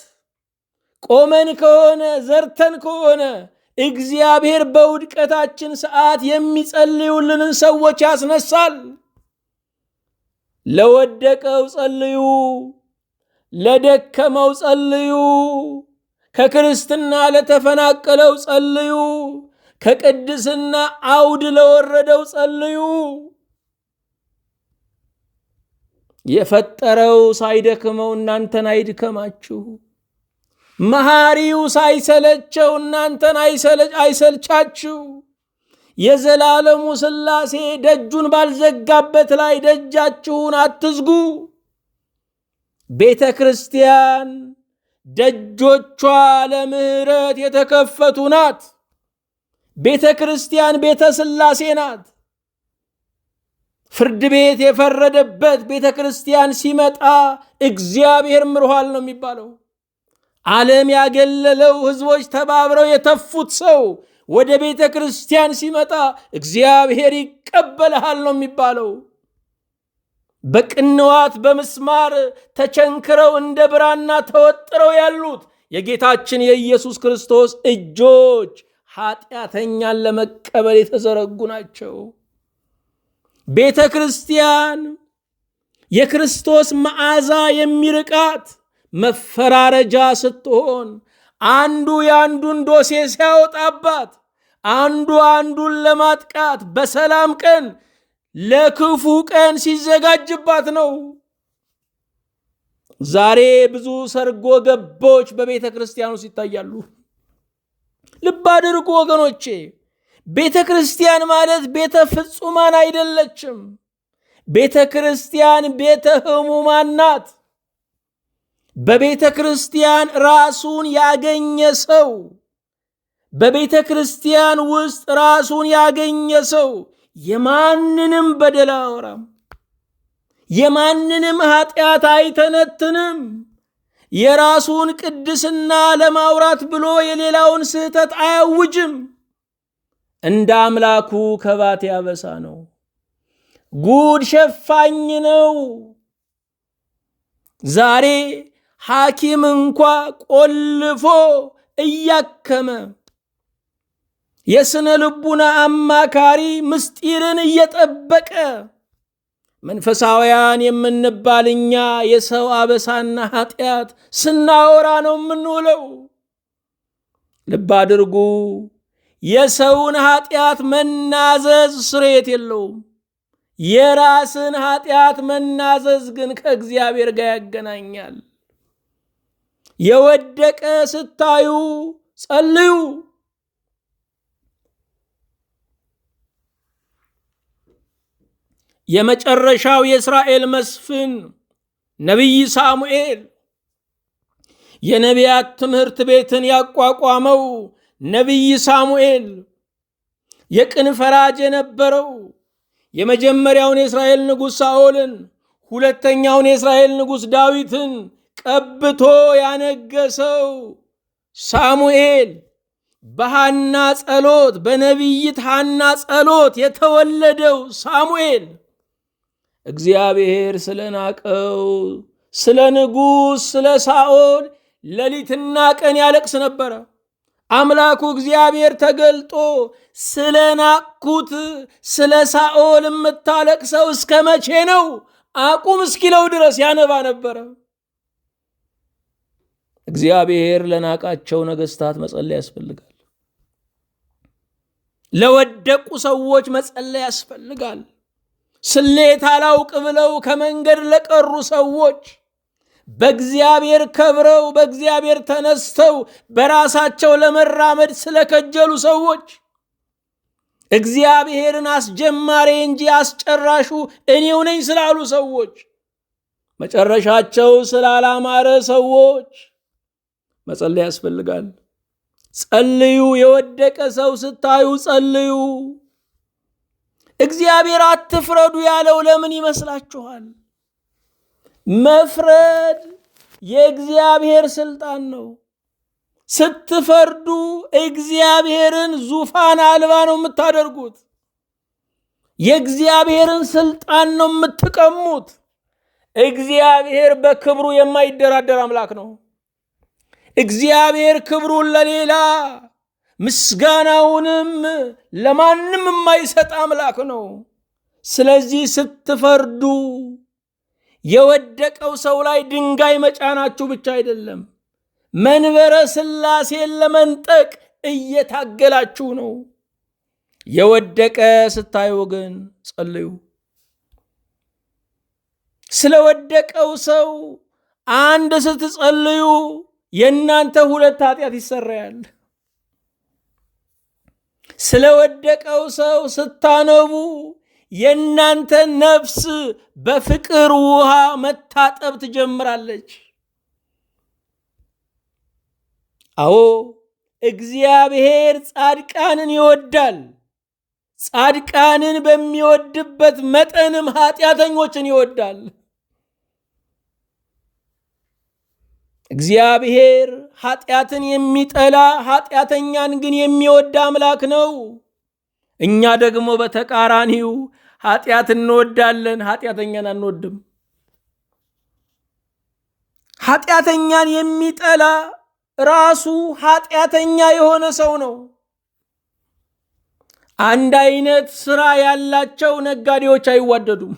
ቆመን ከሆነ ዘርተን ከሆነ እግዚአብሔር በውድቀታችን ሰዓት የሚጸልዩልንን ሰዎች ያስነሳል። ለወደቀው ጸልዩ፣ ለደከመው ጸልዩ፣ ከክርስትና ለተፈናቀለው ጸልዩ፣ ከቅድስና አውድ ለወረደው ጸልዩ። የፈጠረው ሳይደክመው እናንተን አይድከማችሁ። መሐሪው ሳይሰለቸው እናንተን አይሰልቻችሁ። የዘላለሙ ሥላሴ ደጁን ባልዘጋበት ላይ ደጃችሁን አትዝጉ። ቤተ ክርስቲያን ደጆቿ ለምሕረት የተከፈቱ ናት። ቤተ ክርስቲያን ቤተ ሥላሴ ናት። ፍርድ ቤት የፈረደበት ቤተ ክርስቲያን ሲመጣ እግዚአብሔር ምርኋል ነው የሚባለው። ዓለም ያገለለው ሕዝቦች ተባብረው የተፉት ሰው ወደ ቤተ ክርስቲያን ሲመጣ እግዚአብሔር ይቀበልሃል ነው የሚባለው። በቅንዋት በምስማር ተቸንክረው እንደ ብራና ተወጥረው ያሉት የጌታችን የኢየሱስ ክርስቶስ እጆች ኃጢአተኛን ለመቀበል የተዘረጉ ናቸው። ቤተ ክርስቲያን የክርስቶስ መዓዛ የሚርቃት መፈራረጃ ስትሆን አንዱ የአንዱን ዶሴ ሲያወጣባት፣ አንዱ አንዱን ለማጥቃት በሰላም ቀን ለክፉ ቀን ሲዘጋጅባት ነው። ዛሬ ብዙ ሰርጎ ገቦች በቤተ ክርስቲያን ውስጥ ይታያሉ። ልብ አድርጉ ወገኖቼ፣ ቤተ ክርስቲያን ማለት ቤተ ፍጹማን አይደለችም። ቤተ ክርስቲያን ቤተ ሕሙማን ናት። በቤተ ክርስቲያን ራሱን ያገኘ ሰው፣ በቤተ ክርስቲያን ውስጥ ራሱን ያገኘ ሰው የማንንም በደል አያወራም፣ የማንንም ኃጢአት አይተነትንም። የራሱን ቅድስና ለማውራት ብሎ የሌላውን ስህተት አያውጅም። እንደ አምላኩ ከባት ያበሳ ነው፣ ጉድ ሸፋኝ ነው። ዛሬ ሐኪም እንኳ ቆልፎ እያከመ የስነ ልቡና አማካሪ ምስጢርን እየጠበቀ መንፈሳውያን የምንባል እኛ የሰው አበሳና ኃጢአት ስናወራ ነው የምንውለው። ልብ አድርጉ፣ የሰውን ኃጢአት መናዘዝ ስርየት የለውም። የራስን ኃጢአት መናዘዝ ግን ከእግዚአብሔር ጋር ያገናኛል። የወደቀ ስታዩ ጸልዩ። የመጨረሻው የእስራኤል መስፍን ነቢይ ሳሙኤል የነቢያት ትምህርት ቤትን ያቋቋመው ነቢይ ሳሙኤል የቅን ፈራጅ የነበረው የመጀመሪያውን የእስራኤል ንጉሥ ሳኦልን፣ ሁለተኛውን የእስራኤል ንጉሥ ዳዊትን ቀብቶ ያነገሰው ሳሙኤል በሐና ጸሎት፣ በነቢይት ሐና ጸሎት የተወለደው ሳሙኤል እግዚአብሔር ስለናቀው ስለ ንጉሥ ስለ ሳኦል ሌሊትና ቀን ያለቅስ ነበረ። አምላኩ እግዚአብሔር ተገልጦ ስለናቅኩት ስለ ሳኦል የምታለቅሰው እስከ መቼ ነው? አቁም እስኪለው ድረስ ያነባ ነበረ። እግዚአብሔር ለናቃቸው ነገሥታት መጸለይ ያስፈልጋል። ለወደቁ ሰዎች መጸለይ ያስፈልጋል። ስሌት አላውቅ ብለው ከመንገድ ለቀሩ ሰዎች፣ በእግዚአብሔር ከብረው በእግዚአብሔር ተነስተው በራሳቸው ለመራመድ ስለከጀሉ ሰዎች፣ እግዚአብሔርን አስጀማሪ እንጂ አስጨራሹ እኔው ነኝ ስላሉ ሰዎች፣ መጨረሻቸው ስላላማረ ሰዎች መጸለይ ያስፈልጋል። ጸልዩ። የወደቀ ሰው ስታዩ ጸልዩ። እግዚአብሔር አትፍረዱ ያለው ለምን ይመስላችኋል? መፍረድ የእግዚአብሔር ስልጣን ነው። ስትፈርዱ እግዚአብሔርን ዙፋን አልባ ነው የምታደርጉት። የእግዚአብሔርን ስልጣን ነው የምትቀሙት። እግዚአብሔር በክብሩ የማይደራደር አምላክ ነው። እግዚአብሔር ክብሩን ለሌላ ምስጋናውንም ለማንም የማይሰጥ አምላክ ነው። ስለዚህ ስትፈርዱ የወደቀው ሰው ላይ ድንጋይ መጫናችሁ ብቻ አይደለም፣ መንበረ ሥላሴን ለመንጠቅ እየታገላችሁ ነው። የወደቀ ስታዩ ግን ጸልዩ። ስለወደቀው ሰው አንድ ስትጸልዩ የእናንተ ሁለት ኃጢአት ይሰረያል። ስለወደቀው ሰው ስታነቡ የእናንተ ነፍስ በፍቅር ውሃ መታጠብ ትጀምራለች። አዎ እግዚአብሔር ጻድቃንን ይወዳል። ጻድቃንን በሚወድበት መጠንም ኃጢአተኞችን ይወዳል። እግዚአብሔር ኃጢአትን የሚጠላ ኃጢአተኛን ግን የሚወድ አምላክ ነው። እኛ ደግሞ በተቃራኒው ኃጢአት እንወዳለን፣ ኃጢአተኛን አንወድም። ኃጢአተኛን የሚጠላ ራሱ ኃጢአተኛ የሆነ ሰው ነው። አንድ አይነት ስራ ያላቸው ነጋዴዎች አይዋደዱም።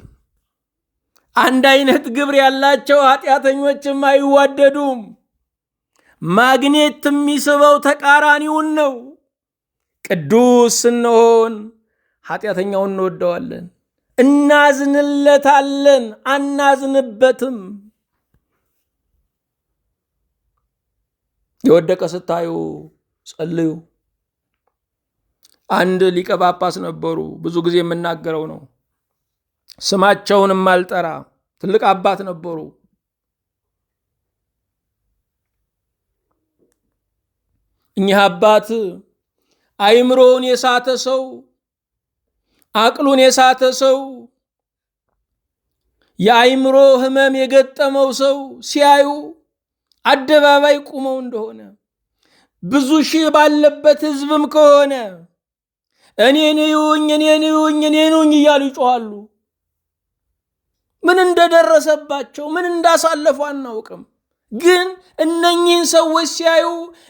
አንድ አይነት ግብር ያላቸው ኃጢአተኞችም አይዋደዱም። ማግኔት የሚስበው ተቃራኒውን ነው። ቅዱስ ስንሆን ኃጢአተኛውን እንወደዋለን፣ እናዝንለታለን፣ አናዝንበትም። የወደቀ ስታዩ ጸልዩ። አንድ ሊቀ ጳጳስ ነበሩ፣ ብዙ ጊዜ የምናገረው ነው፣ ስማቸውንም አልጠራ። ትልቅ አባት ነበሩ። እኚህ አባት አእምሮውን የሳተ ሰው፣ አቅሉን የሳተ ሰው፣ የአእምሮ ህመም የገጠመው ሰው ሲያዩ አደባባይ ቁመው እንደሆነ ብዙ ሺህ ባለበት ህዝብም ከሆነ እኔን እዩኝ፣ እኔን እዩኝ፣ እኔን እዩኝ እያሉ ይጮኻሉ። ምን እንደደረሰባቸው ምን እንዳሳለፉ አናውቅም። ግን እነኚህን ሰዎች ሲያዩ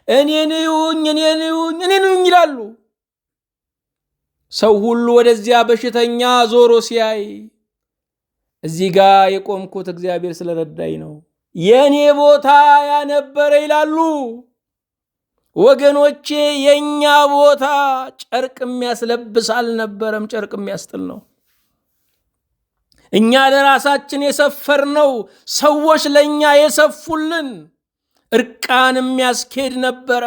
እኔን እዩኝ፣ እኔን እዩኝ፣ እኔን እዩኝ ይላሉ። ሰው ሁሉ ወደዚያ በሽተኛ ዞሮ ሲያይ እዚህ ጋር የቆምኩት እግዚአብሔር ስለረዳኝ ነው፣ የኔ ቦታ ያነበረ ይላሉ። ወገኖቼ የኛ ቦታ ጨርቅ የሚያስለብስ አልነበረም፣ ጨርቅ የሚያስጥል ነው። እኛ ለራሳችን የሰፈርነው ሰዎች ለኛ የሰፉልን እርቃን የሚያስኬድ ነበረ።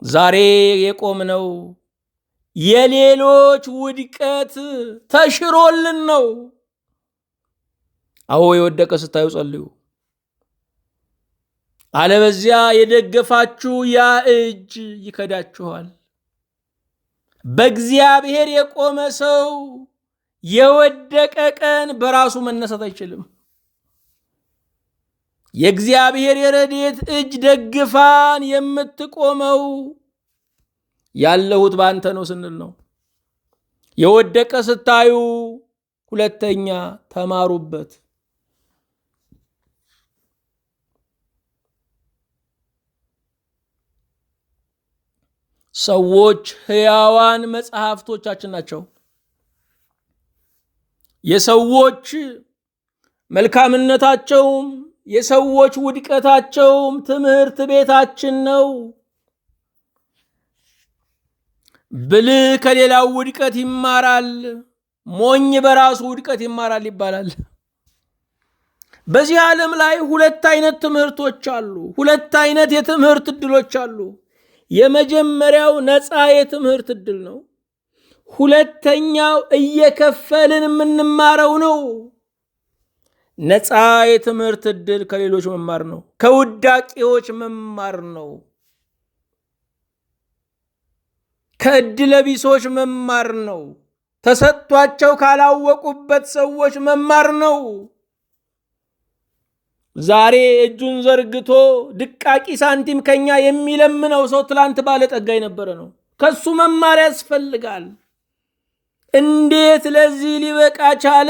ዛሬ የቆምነው የሌሎች ውድቀት ተሽሮልን ነው። አዎ የወደቀ ስታዩ ጸልዩ። አለበዚያ የደገፋችሁ ያ እጅ ይከዳችኋል። በእግዚአብሔር የቆመ ሰው የወደቀ ቀን በራሱ መነሳት አይችልም። የእግዚአብሔር የረድኤት እጅ ደግፋን የምትቆመው ያለሁት ባንተ ነው ስንል ነው። የወደቀ ስታዩ ሁለተኛ ተማሩበት። ሰዎች ሕያዋን መጽሐፍቶቻችን ናቸው። የሰዎች መልካምነታቸውም የሰዎች ውድቀታቸውም ትምህርት ቤታችን ነው። ብልህ ከሌላው ውድቀት ይማራል፣ ሞኝ በራሱ ውድቀት ይማራል ይባላል። በዚህ ዓለም ላይ ሁለት አይነት ትምህርቶች አሉ። ሁለት አይነት የትምህርት ዕድሎች አሉ። የመጀመሪያው ነፃ የትምህርት ዕድል ነው። ሁለተኛው እየከፈልን የምንማረው ነው። ነፃ የትምህርት ዕድል ከሌሎች መማር ነው፣ ከውዳቂዎች መማር ነው፣ ከዕድለቢሶች መማር ነው፣ ተሰጥቷቸው ካላወቁበት ሰዎች መማር ነው። ዛሬ እጁን ዘርግቶ ድቃቂ ሳንቲም ከኛ የሚለምነው ሰው ትላንት ባለጠጋ የነበረ ነው። ከሱ መማር ያስፈልጋል። እንዴት ለዚህ ሊበቃ ቻለ?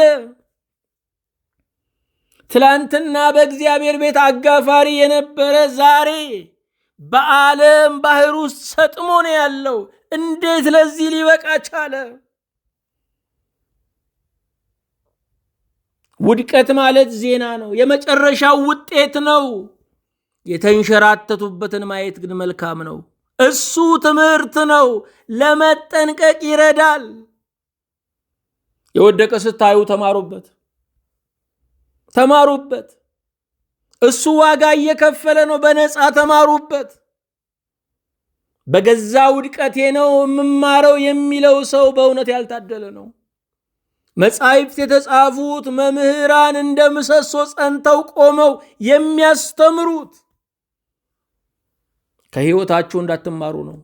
ትላንትና በእግዚአብሔር ቤት አጋፋሪ የነበረ ዛሬ በዓለም ባህር ውስጥ ሰጥሞ ነው ያለው። እንዴት ለዚህ ሊበቃ ቻለ? ውድቀት ማለት ዜና ነው፣ የመጨረሻው ውጤት ነው። የተንሸራተቱበትን ማየት ግን መልካም ነው። እሱ ትምህርት ነው፣ ለመጠንቀቅ ይረዳል። የወደቀ ስታዩ ተማሩበት፣ ተማሩበት። እሱ ዋጋ እየከፈለ ነው፣ በነፃ ተማሩበት። በገዛ ውድቀቴ ነው የምማረው የሚለው ሰው በእውነት ያልታደለ ነው። መጻሕፍት የተጻፉት መምህራን እንደ ምሰሶ ጸንተው ቆመው የሚያስተምሩት ከሕይወታችሁ እንዳትማሩ ነው፣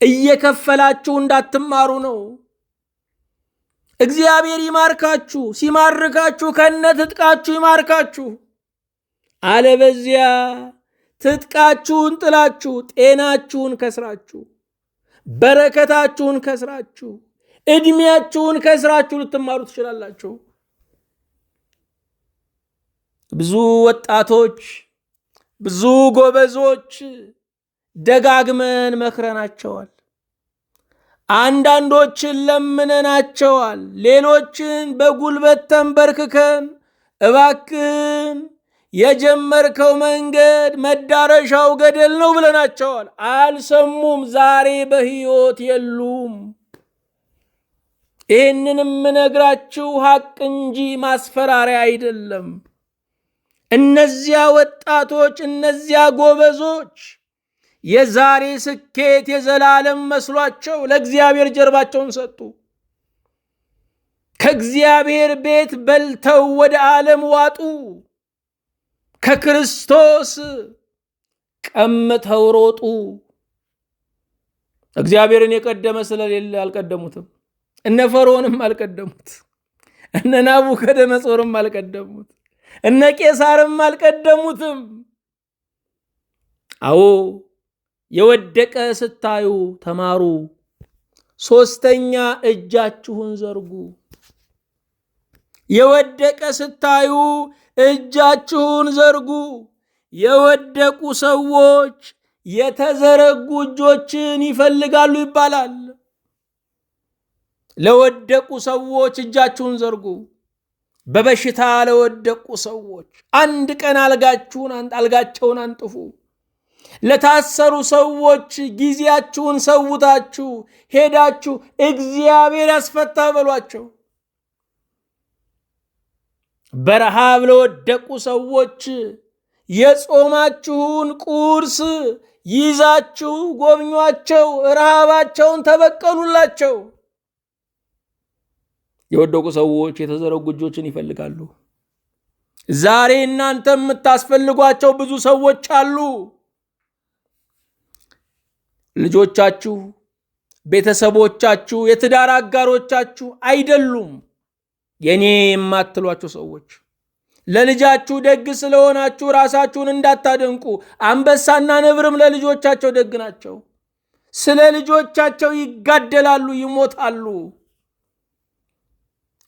እየከፈላችሁ እንዳትማሩ ነው። እግዚአብሔር ይማርካችሁ፣ ሲማርካችሁ ከነ ትጥቃችሁ ይማርካችሁ። አለበዚያ ትጥቃችሁን ጥላችሁ ጤናችሁን ከስራችሁ፣ በረከታችሁን ከስራችሁ፣ ዕድሜያችሁን ከስራችሁ ልትማሩ ትችላላችሁ። ብዙ ወጣቶች፣ ብዙ ጎበዞች ደጋግመን መክረናቸዋል። አንዳንዶችን ለምነናቸዋል። ሌሎችን በጉልበት ተንበርክከን እባክህን የጀመርከው መንገድ መዳረሻው ገደል ነው ብለናቸዋል። አልሰሙም። ዛሬ በሕይወት የሉም። ይህንን የምነግራችሁ ሐቅ እንጂ ማስፈራሪያ አይደለም። እነዚያ ወጣቶች፣ እነዚያ ጎበዞች የዛሬ ስኬት የዘላለም መስሏቸው ለእግዚአብሔር ጀርባቸውን ሰጡ። ከእግዚአብሔር ቤት በልተው ወደ ዓለም ዋጡ። ከክርስቶስ ቀምተው ሮጡ። እግዚአብሔርን የቀደመ ስለሌለ አልቀደሙትም። እነ ፈርዖንም አልቀደሙት። እነ ናቡከደነጾርም አልቀደሙት። እነ ቄሳርም አልቀደሙትም። አዎ የወደቀ ስታዩ ተማሩ። ሶስተኛ እጃችሁን ዘርጉ። የወደቀ ስታዩ እጃችሁን ዘርጉ። የወደቁ ሰዎች የተዘረጉ እጆችን ይፈልጋሉ ይባላል። ለወደቁ ሰዎች እጃችሁን ዘርጉ። በበሽታ ለወደቁ ሰዎች አንድ ቀን አልጋቸውን አንጥፉ። ለታሰሩ ሰዎች ጊዜያችሁን ሰውታችሁ ሄዳችሁ እግዚአብሔር ያስፈታ በሏቸው። በረሃብ ለወደቁ ሰዎች የጾማችሁን ቁርስ ይዛችሁ ጎብኟቸው፣ ረሃባቸውን ተበቀሉላቸው። የወደቁ ሰዎች የተዘረጉ እጆችን ይፈልጋሉ። ዛሬ እናንተ የምታስፈልጓቸው ብዙ ሰዎች አሉ። ልጆቻችሁ፣ ቤተሰቦቻችሁ፣ የትዳር አጋሮቻችሁ አይደሉም የኔ የማትሏቸው ሰዎች። ለልጃችሁ ደግ ስለሆናችሁ ራሳችሁን እንዳታደንቁ። አንበሳና ነብርም ለልጆቻቸው ደግ ናቸው። ስለ ልጆቻቸው ይጋደላሉ፣ ይሞታሉ።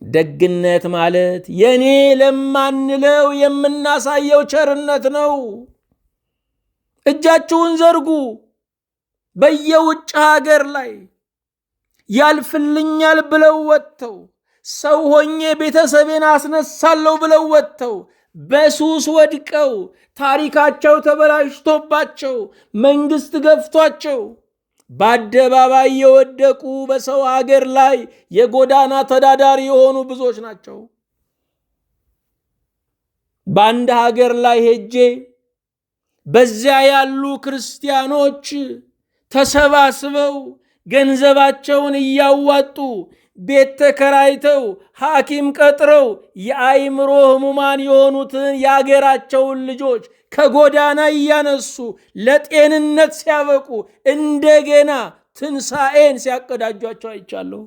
ደግነት ማለት የኔ ለማንለው የምናሳየው ቸርነት ነው። እጃችሁን ዘርጉ። በየውጭ ሀገር ላይ ያልፍልኛል ብለው ወጥተው ሰው ሆኜ ቤተሰቤን አስነሳለሁ ብለው ወጥተው በሱስ ወድቀው ታሪካቸው ተበላሽቶባቸው መንግስት ገፍቷቸው በአደባባይ የወደቁ በሰው ሀገር ላይ የጎዳና ተዳዳሪ የሆኑ ብዙዎች ናቸው። በአንድ ሀገር ላይ ሄጄ በዚያ ያሉ ክርስቲያኖች ተሰባስበው ገንዘባቸውን እያዋጡ ቤት ተከራይተው ሐኪም ቀጥረው የአእምሮ ህሙማን የሆኑትን የአገራቸውን ልጆች ከጎዳና እያነሱ ለጤንነት ሲያበቁ እንደገና ትንሣኤን ሲያቀዳጇቸው አይቻለሁ።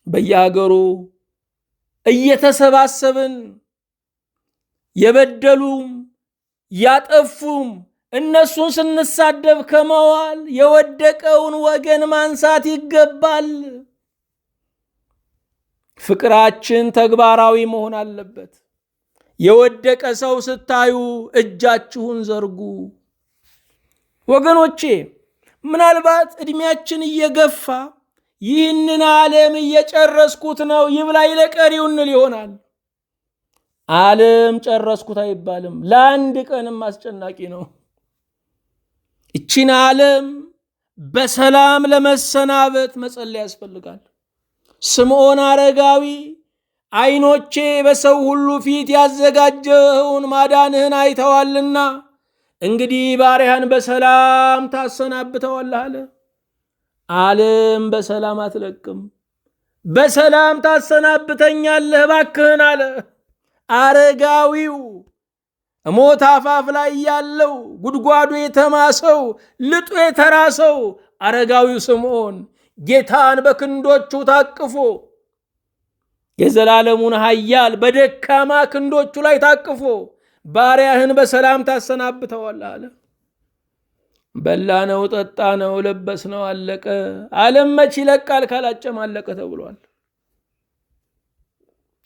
በየሀገሩ እየተሰባሰብን የበደሉም ያጠፉም እነሱን ስንሳደብ ከመዋል የወደቀውን ወገን ማንሳት ይገባል። ፍቅራችን ተግባራዊ መሆን አለበት። የወደቀ ሰው ስታዩ እጃችሁን ዘርጉ። ወገኖቼ ምናልባት ዕድሜያችን እየገፋ ይህንን ዓለም እየጨረስኩት ነው ይብላኝ ለቀሪው እንል ይሆናል። ዓለም ጨረስኩት አይባልም። ለአንድ ቀንም አስጨናቂ ነው። እቺን ዓለም በሰላም ለመሰናበት መጸለይ ያስፈልጋል። ስምዖን አረጋዊ ዓይኖቼ በሰው ሁሉ ፊት ያዘጋጀኸውን ማዳንህን አይተዋልና እንግዲህ ባሪያህን በሰላም ታሰናብተዋለህ አለ። ዓለም በሰላም አትለቅም። በሰላም ታሰናብተኛለህ እባክህን አለ። አረጋዊው ሞት አፋፍ ላይ ያለው ጉድጓዱ የተማሰው ልጡ የተራሰው አረጋዊው ስምዖን ጌታን በክንዶቹ ታቅፎ የዘላለሙን ኃያል በደካማ ክንዶቹ ላይ ታቅፎ ባሪያህን በሰላም ታሰናብተዋለህ አለ። በላነው፣ ጠጣነው፣ ለበስነው፣ አለቀ። ዓለም መች ይለቃል ካላጨም አለቀ ተብሏል።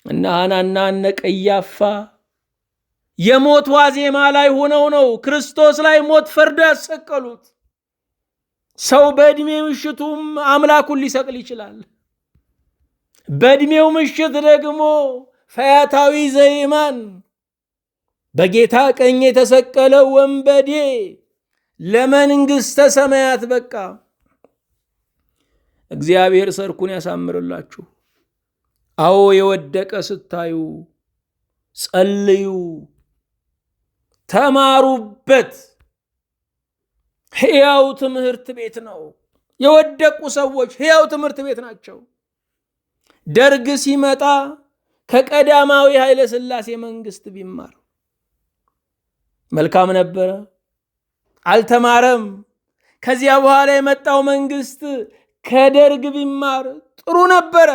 እነ ሐናና እነ ቀያፋ የሞት ዋዜማ ላይ ሆነው ነው ክርስቶስ ላይ ሞት ፈርዶ ያሰቀሉት። ሰው በዕድሜ ምሽቱም አምላኩን ሊሰቅል ይችላል። በዕድሜው ምሽት ደግሞ ፈያታዊ ዘይማን በጌታ ቀኝ የተሰቀለው ወንበዴ ለመንግሥተ ሰማያት በቃ። እግዚአብሔር ሰርኩን ያሳምርላችሁ። አዎ የወደቀ ስታዩ ጸልዩ፣ ተማሩበት። ሕያው ትምህርት ቤት ነው። የወደቁ ሰዎች ሕያው ትምህርት ቤት ናቸው። ደርግ ሲመጣ ከቀዳማዊ ኃይለ ሥላሴ መንግስት ቢማር መልካም ነበረ። አልተማረም። ከዚያ በኋላ የመጣው መንግስት ከደርግ ቢማር ጥሩ ነበረ።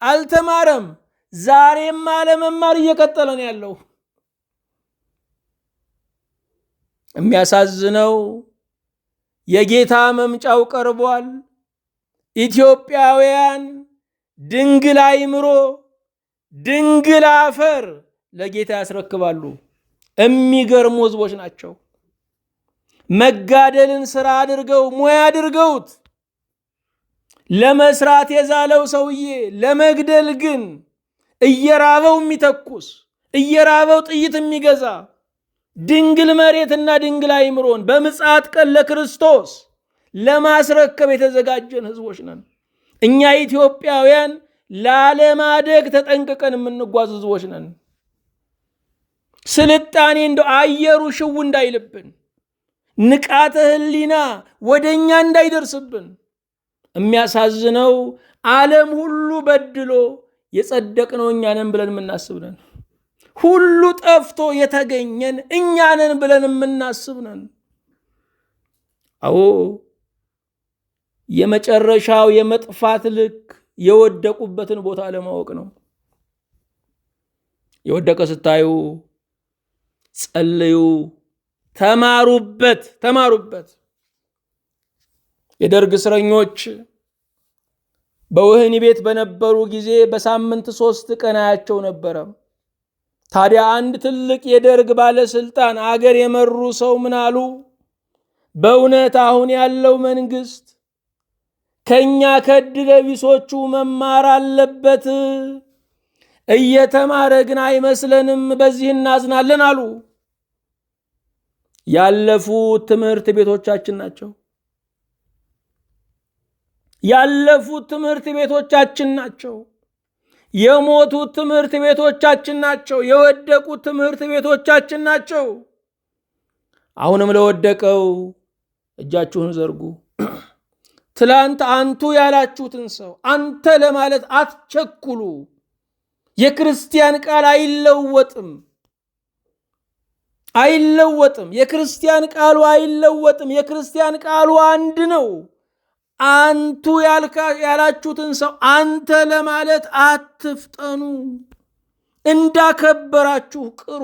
አልተማረም። ዛሬም አለመማር እየቀጠለ ነው ያለው። የሚያሳዝነው የጌታ መምጫው ቀርቧል። ኢትዮጵያውያን ድንግል አእምሮ፣ ድንግል አፈር ለጌታ ያስረክባሉ። የሚገርሙ ህዝቦች ናቸው። መጋደልን ስራ አድርገው ሙያ አድርገውት ለመስራት የዛለው ሰውዬ ለመግደል ግን እየራበው የሚተኩስ እየራበው ጥይት የሚገዛ ድንግል መሬትና ድንግል አእምሮን በምጽአት ቀን ለክርስቶስ ለማስረከብ የተዘጋጀን ህዝቦች ነን። እኛ ኢትዮጵያውያን ላለማደግ ተጠንቅቀን የምንጓዝ ህዝቦች ነን። ስልጣኔ እንደው አየሩ ሽው እንዳይልብን፣ ንቃተ ህሊና ወደኛ እንዳይደርስብን። የሚያሳዝነው ዓለም ሁሉ በድሎ የጸደቅነው እኛንን ብለን የምናስብ ነን። ሁሉ ጠፍቶ የተገኘን እኛንን ብለን የምናስብ ነን። አዎ የመጨረሻው የመጥፋት ልክ የወደቁበትን ቦታ ለማወቅ ነው። የወደቀ ስታዩ ጸልዩ፣ ተማሩበት። የደርግ እስረኞች በወህኒ ቤት በነበሩ ጊዜ በሳምንት 3 ቀን አያቸው ነበረ። ታዲያ አንድ ትልቅ የደርግ ባለስልጣን አገር የመሩ ሰው ምን አሉ? በእውነት አሁን ያለው መንግስት ከኛ ከዕድለ ቢሶቹ መማር አለበት። እየተማረ ግን አይመስለንም፣ በዚህ እናዝናለን አሉ። ያለፉት ትምህርት ቤቶቻችን ናቸው። ያለፉት ትምህርት ቤቶቻችን ናቸው። የሞቱት ትምህርት ቤቶቻችን ናቸው። የወደቁት ትምህርት ቤቶቻችን ናቸው። አሁንም ለወደቀው እጃችሁን ዘርጉ። ትላንት አንቱ ያላችሁትን ሰው አንተ ለማለት አትቸኩሉ። የክርስቲያን ቃል አይለወጥም። የክርስቲያን ቃሉ አይለወጥም። የክርስቲያን ቃሉ አንድ ነው። አንቱ ያላችሁትን ሰው አንተ ለማለት አትፍጠኑ። እንዳከበራችሁ ቅሩ።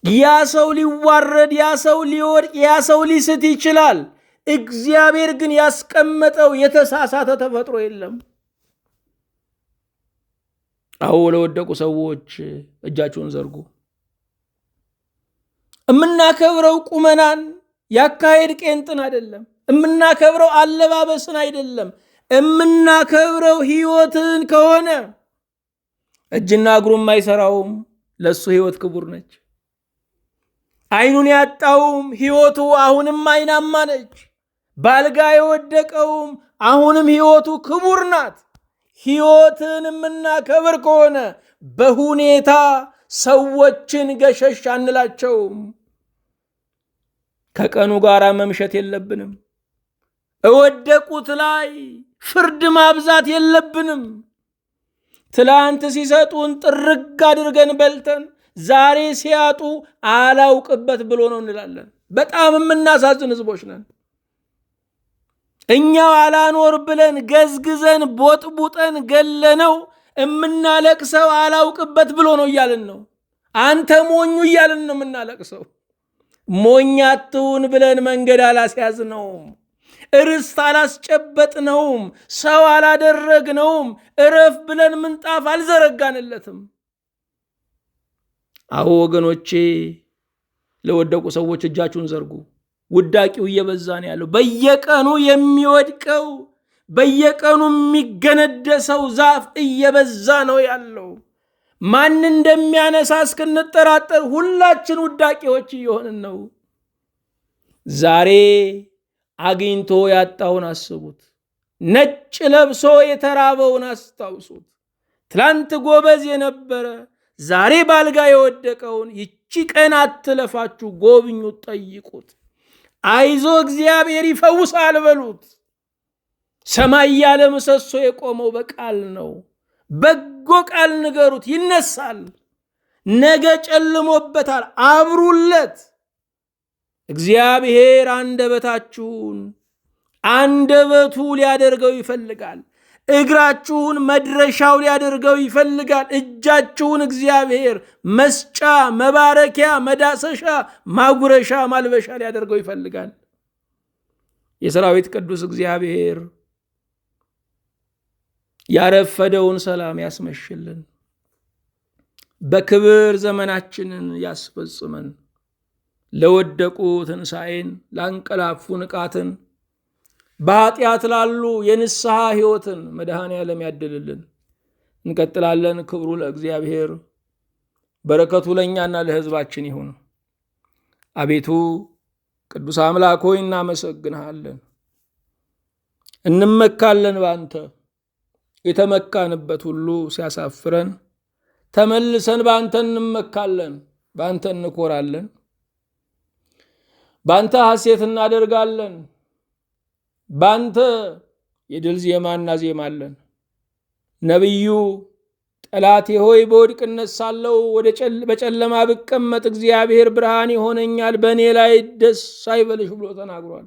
ያ ሰው ሊዋረድ፣ ያ ሰው ሊወድቅ፣ ያ ሰው ሊስት ይችላል። እግዚአብሔር ግን ያስቀመጠው የተሳሳተ ተፈጥሮ የለም። አዎ ለወደቁ ሰዎች እጃችሁን ዘርጉ። እምናከብረው ቁመናን ያካሄድ ቄንጥን አይደለም። እምናከብረው አለባበስን አይደለም። እምናከብረው ህይወትን ከሆነ እጅና እግሩም አይሰራውም፣ ለሱ ህይወት ክቡር ነች። አይኑን ያጣውም ህይወቱ አሁንም አይናማ ነች። ባልጋ የወደቀውም አሁንም ህይወቱ ክቡር ናት። ህይወትን የምናከብር ከሆነ በሁኔታ ሰዎችን ገሸሽ አንላቸውም። ከቀኑ ጋር መምሸት የለብንም። እወደቁት ላይ ፍርድ ማብዛት የለብንም። ትላንት ሲሰጡን ጥርግ አድርገን በልተን ዛሬ ሲያጡ አላውቅበት ብሎ ነው እንላለን። በጣም የምናሳዝን ህዝቦች ነን። እኛው አላኖር ብለን ገዝግዘን ቦጥቡጠን ገለነው የምናለቅሰው አላውቅበት ብሎ ነው እያልን ነው። አንተ ሞኙ እያልን ነው የምናለቅሰው። ሞኝ አትሁን ብለን መንገድ አላስያዝነውም። ርስት አላስጨበጥነውም። ሰው አላደረግነውም። እረፍ ብለን ምንጣፍ አልዘረጋንለትም። አዎ ወገኖቼ፣ ለወደቁ ሰዎች እጃችሁን ዘርጉ። ውዳቂው እየበዛ ነው ያለው። በየቀኑ የሚወድቀው በየቀኑ የሚገነደሰው ዛፍ እየበዛ ነው ያለው። ማን እንደሚያነሳ እስክንጠራጠር ሁላችን ውዳቂዎች እየሆንን ነው። ዛሬ አግኝቶ ያጣውን አስቡት። ነጭ ለብሶ የተራበውን አስታውሱት። ትላንት ጎበዝ የነበረ ዛሬ ባልጋ የወደቀውን ይቺ ቀን አትለፋችሁ፣ ጎብኙት፣ ጠይቁት። አይዞ እግዚአብሔር ይፈውሳል በሉት። ሰማይ ያለ ምሰሶ የቆመው በቃል ነው። በጎ ቃል ንገሩት፣ ይነሳል። ነገ ጨልሞበታል፣ አብሩለት። እግዚአብሔር አንደበታችሁን አንደበቱ ሊያደርገው ይፈልጋል። እግራችሁን መድረሻው ሊያደርገው ይፈልጋል። እጃችሁን እግዚአብሔር መስጫ፣ መባረኪያ፣ መዳሰሻ፣ ማጉረሻ፣ ማልበሻ ሊያደርገው ይፈልጋል። የሰራዊት ቅዱስ እግዚአብሔር ያረፈደውን ሰላም ያስመሽልን፣ በክብር ዘመናችንን ያስፈጽመን። ለወደቁ ትንሣኤን፣ ላንቀላፉ ንቃትን፣ በኃጢአት ላሉ የንስሐ ሕይወትን መድኃኔ ዓለም ያድልልን። እንቀጥላለን። ክብሩ ለእግዚአብሔር፣ በረከቱ ለእኛና ለሕዝባችን ይሁን። አቤቱ ቅዱስ አምላክ ሆይ እናመሰግንሃለን፣ እንመካለን ባንተ። የተመካንበት ሁሉ ሲያሳፍረን ተመልሰን ባንተ እንመካለን፣ ባንተ እንኮራለን፣ ባንተ ሐሴት እናደርጋለን፣ ባንተ የድል ዜማ እናዜማለን። ነቢዩ ጠላቴ ሆይ በወድቅ እነሳለሁ፣ በጨለማ ብቀመጥ እግዚአብሔር ብርሃን ይሆነኛል፣ በእኔ ላይ ደስ አይበልሽ ብሎ ተናግሯል።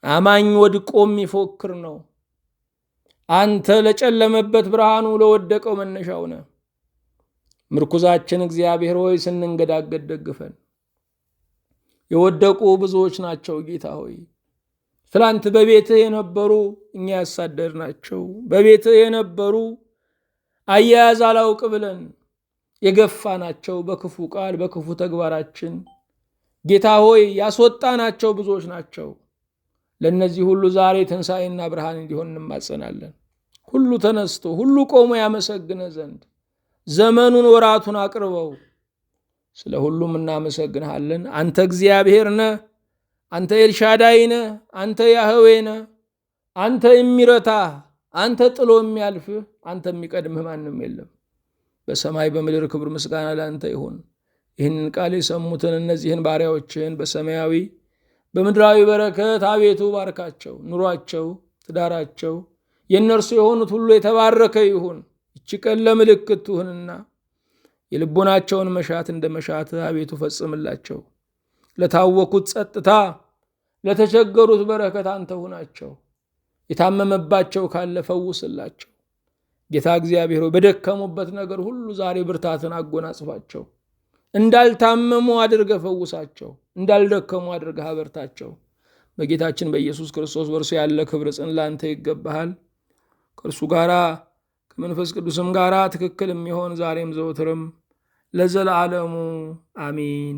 አማኝ ወድቆ የሚፎክር ነው። አንተ ለጨለመበት ብርሃኑ ለወደቀው መነሻው ነህ። ምርኩዛችን እግዚአብሔር ሆይ ስንንገዳገድ ደግፈን። የወደቁ ብዙዎች ናቸው ጌታ ሆይ። ትላንት በቤትህ የነበሩ እኛ ያሳደድናቸው፣ በቤትህ የነበሩ አያያዝ አላውቅ ብለን የገፋናቸው፣ በክፉ ቃል በክፉ ተግባራችን ጌታ ሆይ ያስወጣናቸው ብዙዎች ናቸው። ለእነዚህ ሁሉ ዛሬ ትንሣኤና ብርሃን እንዲሆን እንማጸናለን። ሁሉ ተነስቶ ሁሉ ቆሞ ያመሰግነ ዘንድ ዘመኑን ወራቱን አቅርበው ስለ ሁሉም እናመሰግንሃለን። አንተ እግዚአብሔር ነህ፣ አንተ ኤልሻዳይ ነህ፣ አንተ ያህዌ ነህ፣ አንተ የሚረታህ፣ አንተ ጥሎ የሚያልፍህ፣ አንተ የሚቀድምህ ማንም የለም። በሰማይ በምድር ክብር ምስጋና ለአንተ ይሁን። ይህንን ቃል የሰሙትን እነዚህን ባሪያዎችን በሰማያዊ በምድራዊ በረከት አቤቱ ባርካቸው። ኑሯቸው፣ ትዳራቸው፣ የእነርሱ የሆኑት ሁሉ የተባረከ ይሁን። ይቺ ቀን ለምልክት ትሁንና የልቦናቸውን መሻት እንደ መሻት አቤቱ ፈጽምላቸው። ለታወኩት ጸጥታ፣ ለተቸገሩት በረከት አንተ ሁናቸው። የታመመባቸው ካለ ፈውስላቸው። ጌታ እግዚአብሔር ሆይ በደከሙበት ነገር ሁሉ ዛሬ ብርታትን አጎናጽፋቸው። እንዳልታመሙ አድርገ ፈውሳቸው፣ እንዳልደከሙ አድርገ አበርታቸው። በጌታችን በኢየሱስ ክርስቶስ በእርሱ ያለ ክብር ጽን ላንተ ይገባሃል። ከእርሱ ጋራ ከመንፈስ ቅዱስም ጋራ ትክክል የሚሆን ዛሬም ዘወትርም ለዘለዓለሙ አሚን።